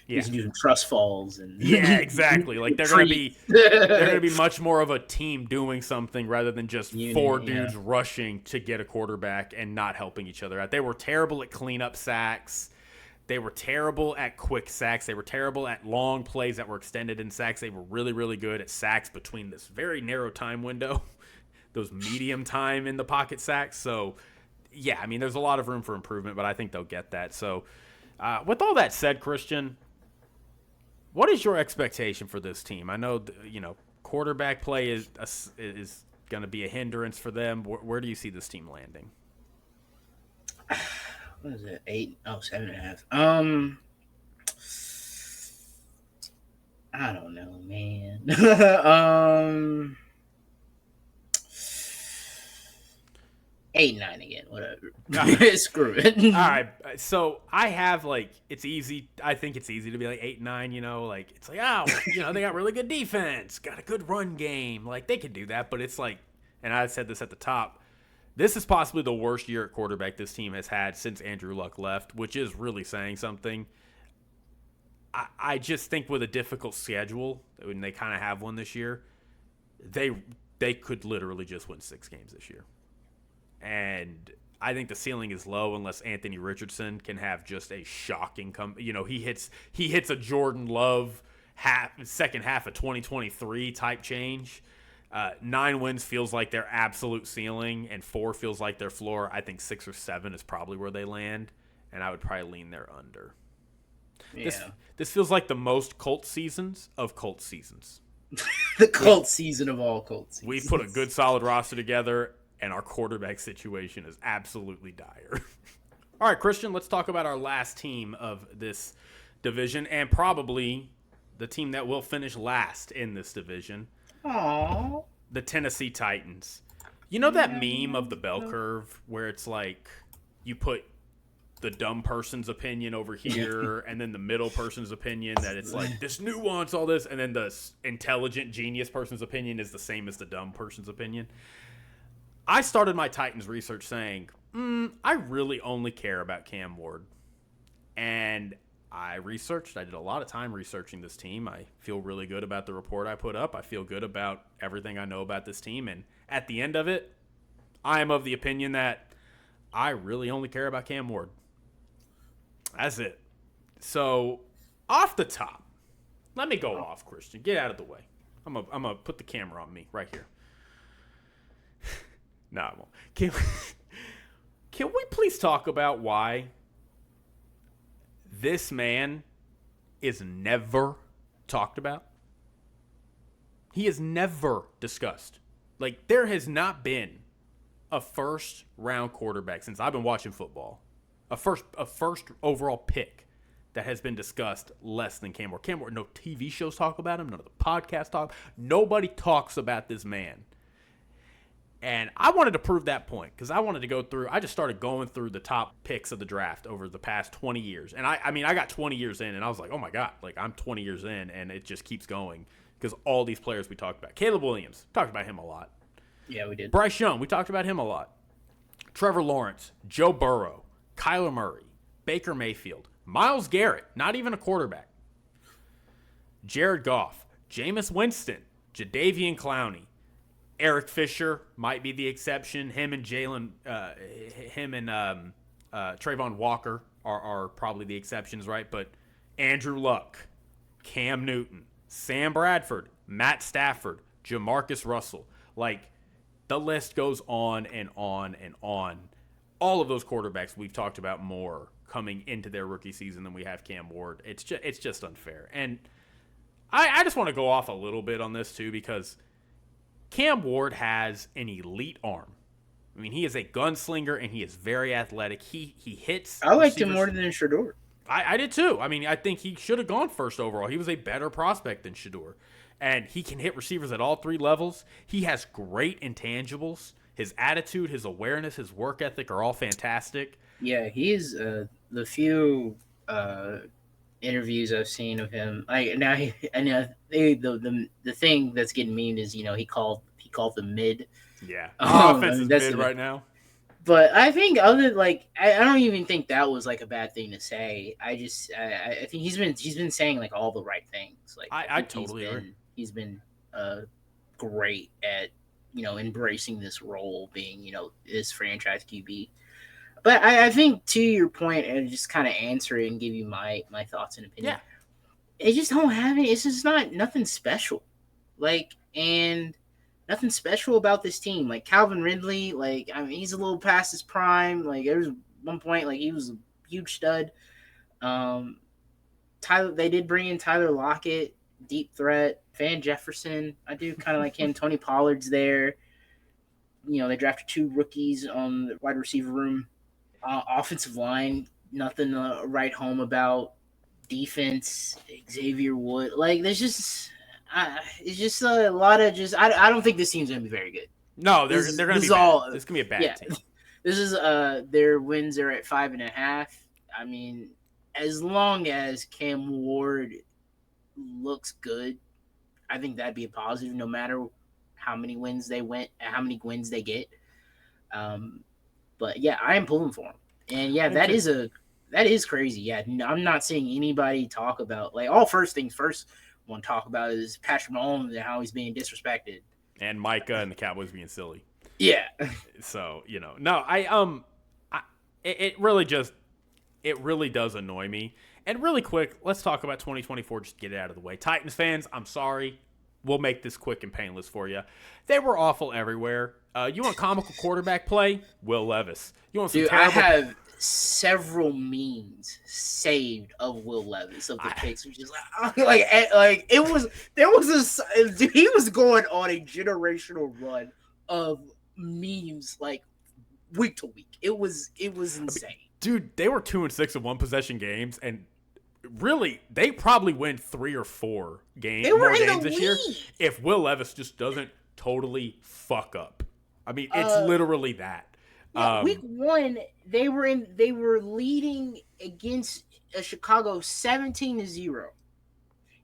to do some trust falls. Yeah, exactly. Like they're going to be much more of a team doing something rather than just four dudes rushing to get a quarterback and not helping each other out. They were terrible at cleanup sacks. They were terrible at quick sacks. They were terrible at long plays that were extended in sacks. They were really, really good at sacks between this very narrow time window, those medium time in the pocket sacks. So, yeah, I mean, there's a lot of room for improvement, but I think they'll get that. So, with all that said, Christian, what is your expectation for this team? I know, quarterback play is going to be a hindrance for them. Where do you see this team landing? What is it? 8? Oh, 7.5. I don't know, man. 8-9 again, whatever. Screw it. All right, so I have it's easy. I think it's easy to be 8-9. It's they got really good defense, got a good run game. They could do that, but it's and I said this at the top. This is possibly the worst year at quarterback this team has had since Andrew Luck left, which is really saying something. I just think with a difficult schedule, when they kind of have one this year, they could literally just win 6 games this year. And I think the ceiling is low unless Anthony Richardson can have just a shocking he hits a Jordan Love second half of 2023 type change. 9 wins feels like their absolute ceiling, and 4 feels like their floor. I think 6 or 7 is probably where they land, and I would probably lean there under. Yeah. This feels like the most Colts seasons of Colts seasons. The Colts season of all Colts seasons. We've put a good, solid roster together, and our quarterback situation is absolutely dire. All right, Christian, let's talk about our last team of this division, and probably the team that will finish last in this division. Aww. The Tennessee Titans. You know that meme of the bell curve where it's like you put the dumb person's opinion over here and then the middle person's opinion that it's like this nuance, all this, and then the intelligent genius person's opinion is the same as the dumb person's opinion. I started my Titans research saying, I really only care about Cam Ward. And I did a lot of time researching this team. I feel really good about the report I put up. I feel good about everything I know about this team. And at the end of it, I am of the opinion that I really only care about Cam Ward. That's it. So, off the top, let me go off, Christian. Get out of the way. I'm gonna put the camera on me right here. No, I won't. Can we please talk about why this man is never talked about? He is never discussed. Like, there has not been a first-round quarterback since I've been watching football, a first overall pick that has been discussed less than Cam Ward. Cam Ward, no TV shows talk about him, none of the podcasts talk. Nobody talks about this man. And I wanted to prove that point because I just started going through the top picks of the draft over the past 20 years. And I got 20 years in and I was like, oh my God, like I'm 20 years in and it just keeps going because all these players we talked about. Caleb Williams, talked about him a lot. Yeah, we did. Bryce Young, we talked about him a lot. Trevor Lawrence, Joe Burrow, Kyler Murray, Baker Mayfield, Myles Garrett, not even a quarterback. Jared Goff, Jameis Winston, Jadeveon Clowney, Eric Fisher might be the exception. Him and Trayvon Walker are probably the exceptions, right? But Andrew Luck, Cam Newton, Sam Bradford, Matt Stafford, Jamarcus Russell. Like, the list goes on and on and on. All of those quarterbacks we've talked about more coming into their rookie season than we have Cam Ward. It's just unfair. And I just want to go off a little bit on this too because Cam Ward has an elite arm. I mean, he is a gunslinger and he is very athletic. He hits. I liked him more than Shedeur. I did too. I mean, I think he should have gone first overall. He was a better prospect than Shedeur. And he can hit receivers at all 3 levels. He has great intangibles. His attitude, his awareness, his work ethic are all fantastic. Yeah, he is the few interviews I've seen of him. The thing that's getting memed is he called them mid. Yeah, offense is mid right now. But I think I don't even think that was like a bad thing to say. I think he's been saying like all the right things. Like I totally agree. He's been great at embracing this role, being this franchise QB. But I think to your point, and just kind of answer it and give you my thoughts and opinion. Yeah. It just don't have any. It's just nothing special. And nothing special about this team. Like Calvin Ridley, he's a little past his prime. Like there was one point, he was a huge stud. They did bring in Tyler Lockett, deep threat. Van Jefferson, I do kind of like him. Tony Pollard's there. They drafted 2 rookies on the wide receiver room. Offensive line, nothing to write home about. Defense, Xavier Wood. There's just it's just a lot of just. I don't think this team's gonna be very good. No, they're gonna be bad. This is gonna be a bad team. This is their wins are at 5.5. I mean, as long as Cam Ward looks good, I think that'd be a positive. No matter how many wins they get. But yeah, I am pulling for him, and yeah, that is a That is crazy. Yeah, I'm not seeing anybody talk about like all first things first. Want to talk about is Patrick Mahomes and how he's being disrespected. And Micah and the Cowboys being silly. Yeah, So no, it really just it really does annoy me. And really quick, let's talk about 2024. Just get it out of the way. Titans fans, I'm sorry. We'll make this quick and painless for you. They were awful everywhere. You want comical quarterback play? Will Levis. You want some dude, terrible? I have several memes saved of Will Levis of the picks, which is like it was there was a dude, he was going on a generational run of memes like week to week. It was insane. Dude, they were 2-6 in one possession games, and really, they probably win 3 or 4 games this year if Will Levis just doesn't totally fuck up. I mean, it's literally that. Yeah, week 1, they were leading against Chicago 17-0.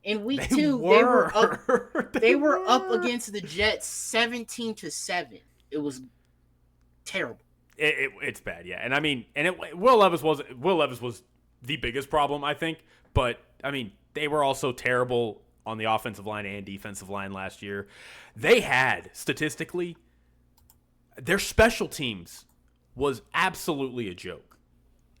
In week 2, they were up against the Jets 17-7. It was terrible. It's bad, yeah. And I mean, Will Levis was the biggest problem, I think. But I mean, they were also terrible on the offensive line and defensive line last year. They had statistically their special teams was absolutely a joke.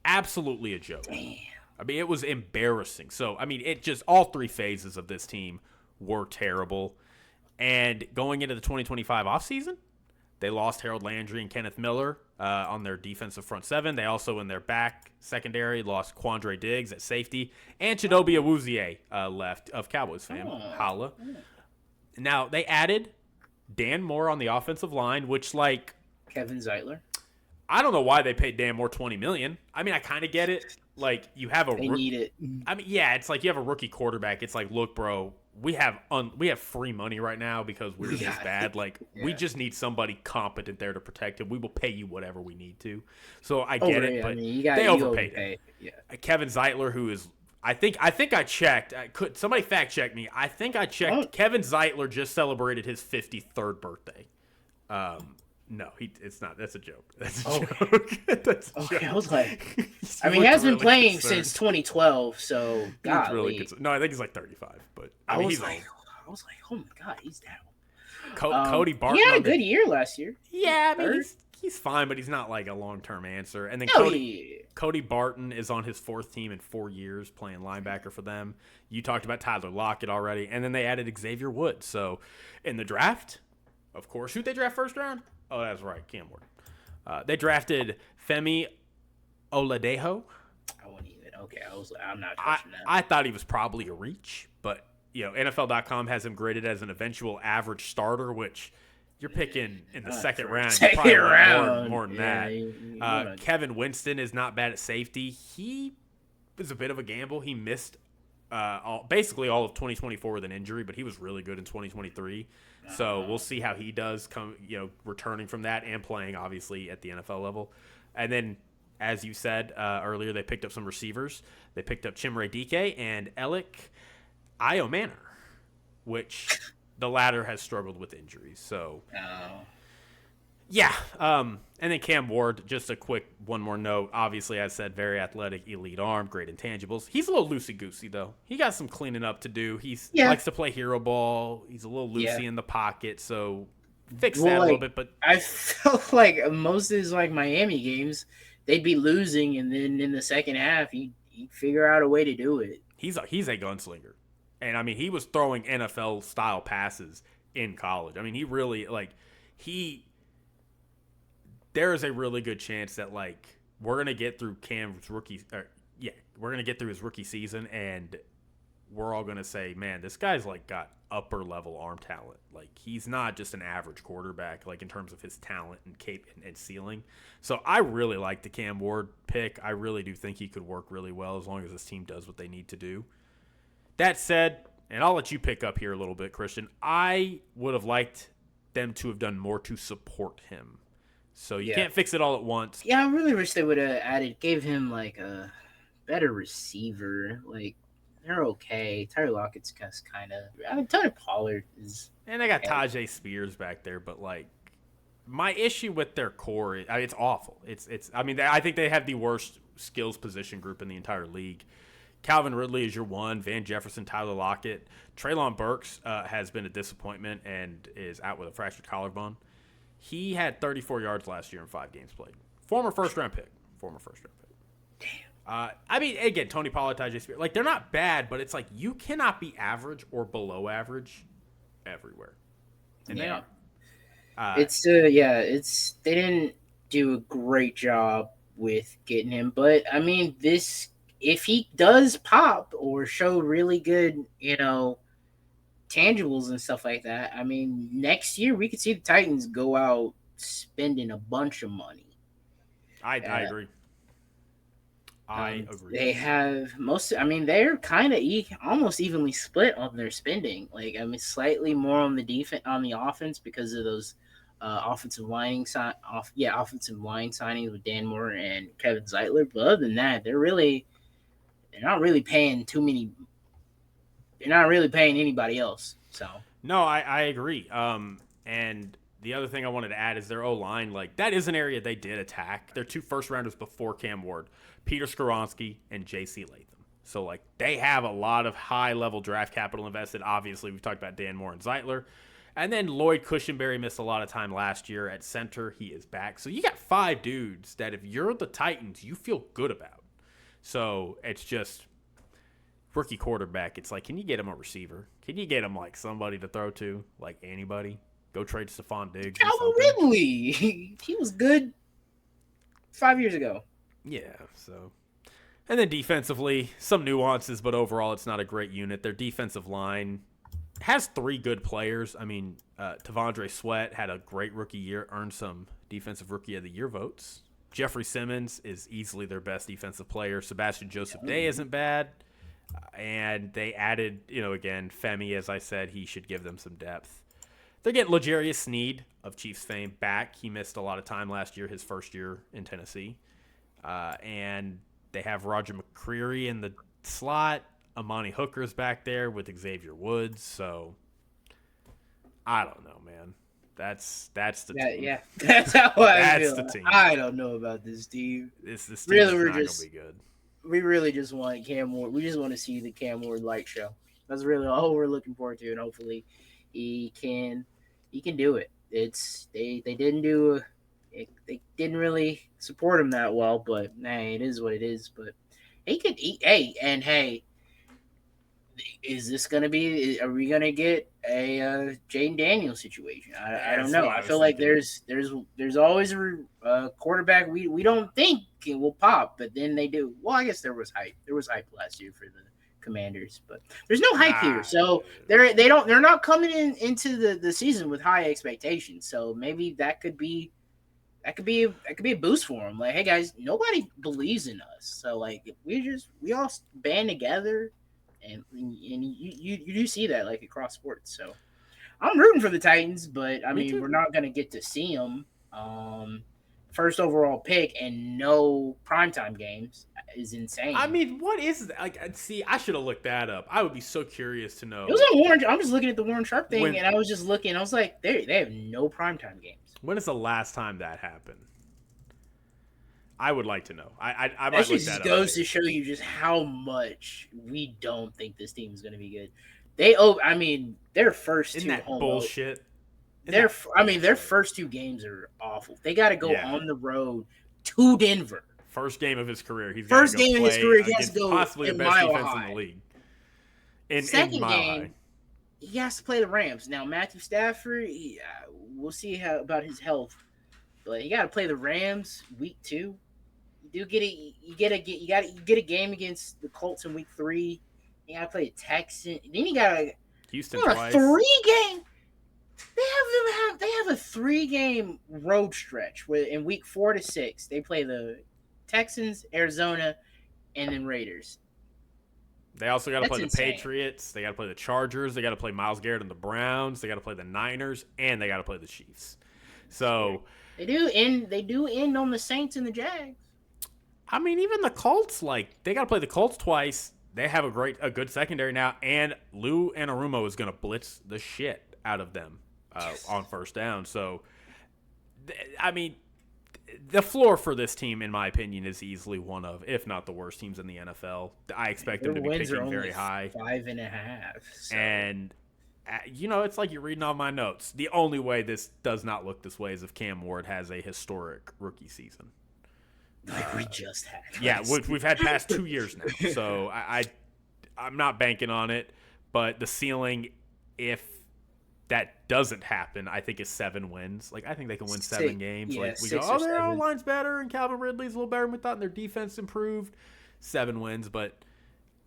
Absolutely a joke. Damn. I mean, it was embarrassing. So, I mean, it just all 3 phases of this team were terrible. And going into the 2025 offseason, they lost Harold Landry and Kenneth Miller on their defensive front 7. They also, in their back secondary, lost Quandre Diggs at safety. And Chidobe Awuzie left of Cowboys fame. Holla. Now, they added Dan Moore on the offensive line, which, like... Kevin Zeitler. I don't know why they paid Dan Moore $20 million. I mean, I kind of get it. Like, you have a... They need it. I mean, yeah, it's like you have a rookie quarterback. It's like, look, bro, we have free money right now because we're this bad. Like, we just need somebody competent there to protect him. We will pay you whatever we need to. So I get it, but I mean, they overpaid him. Yeah. Kevin Zeitler, who is... I think I checked. Somebody fact check me. I think I checked. Oh. Kevin Zeitler just celebrated his 53rd birthday. No, it's not. That's a joke. That's a joke. That's a joke. I was like, I mean, he has been playing since 2012, so God. Really no, I think he's like 35, but I was like, oh my God, he's down. Cody Barton. He had a good year last year. Yeah, I mean, he's fine, but he's not like a long-term answer. And then Cody Barton is on his 4th team in 4 years playing linebacker for them. You talked about Tyler Lockett already, and then they added Xavier Woods. So in the draft, of course, who'd they draft first round? Oh, that's right, Cam Ward. They drafted Femi Oladejo. I wouldn't even. Okay, I'm not touching that. I thought he was probably a reach, but NFL.com has him graded as an eventual average starter, which you're picking in the second round. Second round, more than that. Kevin Winston is not bad at safety. He was a bit of a gamble. He missed basically all of 2024 with an injury, but he was really good in 2023. So we'll see how he does returning from that and playing obviously at the NFL level. And then, as you said earlier, they picked up some receivers. They picked up Chimere Dike and Alec Iomanor, which the latter has struggled with injuries. So, yeah. And then Cam Ward, just a quick one more note. Obviously, I said very athletic, elite arm, great intangibles. He's a little loosey-goosey, though. He got some cleaning up to do. He likes to play hero ball. He's a little loosey in the pocket, so fix that a little bit. But I felt like most of his Miami games, they'd be losing, and then in the second half, he'd figure out a way to do it. He's a gunslinger. And, I mean, he was throwing NFL-style passes in college. I mean, he really, there is a really good chance that, we're going to get through Cam's we're going to get through his rookie season, and we're all going to say, man, this guy's, got upper-level arm talent. He's not just an average quarterback, in terms of his talent and and ceiling. So I really like the Cam Ward pick. I really do think he could work really well as long as this team does what they need to do. That said, and I'll let you pick up here a little bit, Christian, I would have liked them to have done more to support him. So you can't fix it all at once. Yeah, I really wish they would have gave him a better receiver. They're okay. Tyler Lockett's kind of. Tony Pollard is. And they got Tajay Spears back there, but My issue with their core, it's awful. It's. I mean, I think they have the worst skills position group in the entire league. Calvin Ridley is your one. Van Jefferson, Tyler Lockett. Treylon Burks has been a disappointment and is out with a fractured collarbone. He had 34 yards last year in 5 games played. Former first-round pick. Damn. I mean, again, Tony Pollard, Tyjae Spears. Like, they're not bad, but it's like you cannot be average or below average everywhere. And they are. They didn't do a great job with getting him, but I mean, if he does pop or show really good, tangibles and stuff like that, I mean, next year we could see the Titans go out spending a bunch of money. I agree. I agree. They have they're kind of almost evenly split on their spending. Like, I mean, slightly more on the offense because of those offensive line signings with Dan Moore and Kevin Zeitler. But other than that, they're not really paying too many. They're not really paying anybody else. So no, I agree. And the other thing I wanted to add is their O-line. Like, that is an area they did attack. Their 2 first-rounders before Cam Ward, Peter Skoronski and J.C. Latham. So, like, they have a lot of high-level draft capital invested. Obviously, we've talked about Dan Moore and Zeitler. And then Lloyd Cushenberry missed a lot of time last year at center. He is back. So you got 5 dudes that if you're the Titans, you feel good about. So it's just rookie quarterback. It's like, can you get him a receiver? Can you get him, like, somebody to throw to? Like, anybody? Go trade Stephon Diggs. Calvin Ridley. He was good 5 years ago. Yeah, so. And then defensively, some nuances, but overall it's not a great unit. Their defensive line has 3 good players. I mean, Tavondre Sweat had a great rookie year, earned some Defensive Rookie of the Year votes. Jeffrey Simmons is easily their best defensive player. Sebastian Joseph Day isn't bad. And they added, again, Femi, as I said, he should give them some depth. They're getting L'Jarius Sneed of Chiefs fame back. He missed a lot of time last year, his first year in Tennessee. And they have Roger McCreary in the slot. Amani Hooker's back there with Xavier Woods. So, I don't know, man. That's the team. Yeah, that's how I feel. That's the team. I don't know about this team. This team really, is not going to be good. We really just want Cam Ward. We just want to see the Cam Ward light show. That's really all we're looking forward to, and hopefully he can do it. They didn't really support him that well, but it is what it is. But he could eat. Hey, is this gonna be? Are we gonna get a Jaden Daniels situation? I don't know. I feel like there's always a quarterback we don't think will pop, but then they do. Well, I guess there was hype. There was hype last year for the Commanders, but there's no hype here, so they're not coming into the season with high expectations. So maybe that could be a boost for them. Like, hey guys, nobody believes in us, so like if we all band together, and you do see that like across sports. So I'm rooting for the Titans, but I mean we're not gonna get to see them. First overall pick and no primetime games is insane. I mean, what is that? Like, see, I should have looked that up. I would be so curious to know. It was on Warren. I'm just looking at the Warren Sharp thing, and I was just looking. I was like, they have no primetime games. When is the last time that happened? I would like to know. I might look that up. That goes to show you just how much we don't think this team is going to be good. Their first Isn't two that home bullshit? Their first 2 games are awful. They got to go on the road to Denver. First game of his career. He has to go possibly the best defense in the league. Second game, he has to play the Rams. Now Matthew Stafford, we'll see about his health, but you got to play the Rams week 2. You get a game against the Colts in week 3. You got to play a Texan. Then you got Houston twice. 3-game. They have a 3-game road stretch where in week 4 to 6 they play the Texans, Arizona, and then Raiders. They also got to play the Patriots. They got to play the Chargers. They got to play Myles Garrett and the Browns. They got to play the Niners, and they got to play the Chiefs. So they do end on the Saints and the Jags. I mean, even the Colts, they got to play the Colts twice. They have a good secondary now, and Lou Anarumo is going to blitz the shit out of them on first down. So I mean, the floor for this team, in my opinion, is easily one of, if not the worst teams in the NFL. I expect them to be picking very high. 5.5. So. And, it's like you're reading all my notes. The only way this does not look this way is if Cam Ward has a historic rookie season. Like we just had. Yeah, we've had past 2 years now. So I'm not banking on it. But the ceiling, if that doesn't happen, I think is 7 wins. Like, I think they can win 7 games. Yeah, like, we go, their O-line's better, and Calvin Ridley's a little better than we thought, and their defense improved. 7 wins, but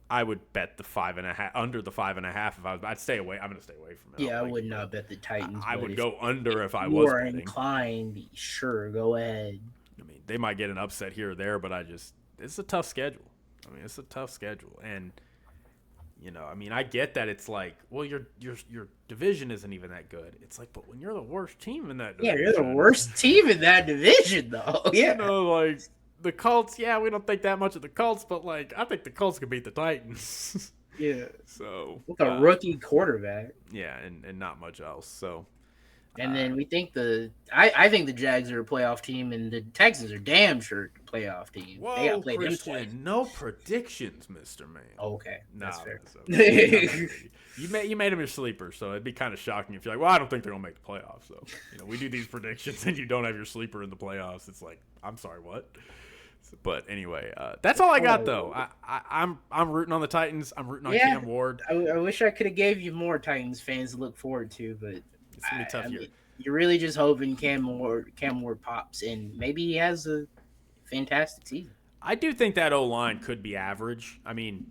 I would bet the 5.5 under the 5.5 I'd stay away. I'm going to stay away from it. Yeah, I would not bet the Titans. I would go under if I was betting. Inclined, sure, go ahead. I mean, they might get an upset here or there, but it's a tough schedule. And I get that it's like, well, your division isn't even that good. It's like, but when you're the worst team in that division. Yeah, you're the worst team in that division, though. Yeah. Like the Colts, we don't think that much of the Colts, but like, I think the Colts could beat the Titans. Yeah. So with a rookie quarterback. Yeah, and not much else. So. And then we think I think the Jags are a playoff team, and the Texans are damn sure a playoff team. Whoa, they got to play them twice. No predictions, Mr. Man. Oh, okay, that's fair. Okay. you made them your sleeper, so it'd be kind of shocking if you're like, well, I don't think they're gonna make the playoffs. So we do these predictions, and you don't have your sleeper in the playoffs. It's like, I'm sorry, what? But anyway, that's all I got though. I'm rooting on the Titans. I'm rooting on Cam Ward. I wish I could have gave you more Titans fans to look forward to, but. It's gonna be a tough year. You're really just hoping Cam Ward pops, and maybe he has a fantastic season. I do think that O-line could be average. I mean,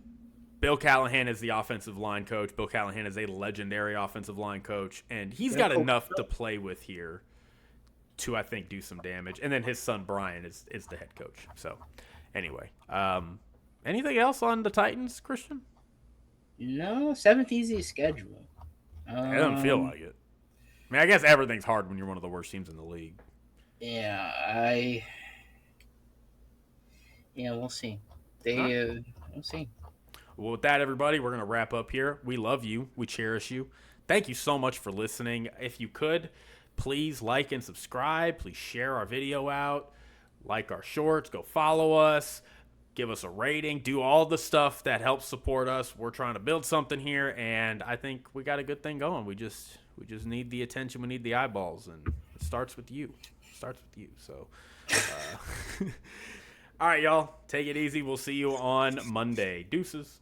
Bill Callahan is the offensive line coach. Bill Callahan is a legendary offensive line coach, and he's got enough to play with here to, I think, do some damage. And then his son Brian is the head coach. So, anyway, anything else on the Titans, Christian? No, 7th easiest schedule. It doesn't feel like it. I mean, I guess everything's hard when you're one of the worst teams in the league. Yeah, we'll see. We'll see. Well, with that, everybody, we're going to wrap up here. We love you. We cherish you. Thank you so much for listening. If you could, please like and subscribe. Please share our video out. Like our shorts. Go follow us. Give us a rating. Do all the stuff that helps support us. We're trying to build something here, and I think we got a good thing going. We just need the attention. We need the eyeballs, and it starts with you. So, all right, y'all. Take it easy. We'll see you on Monday. Deuces.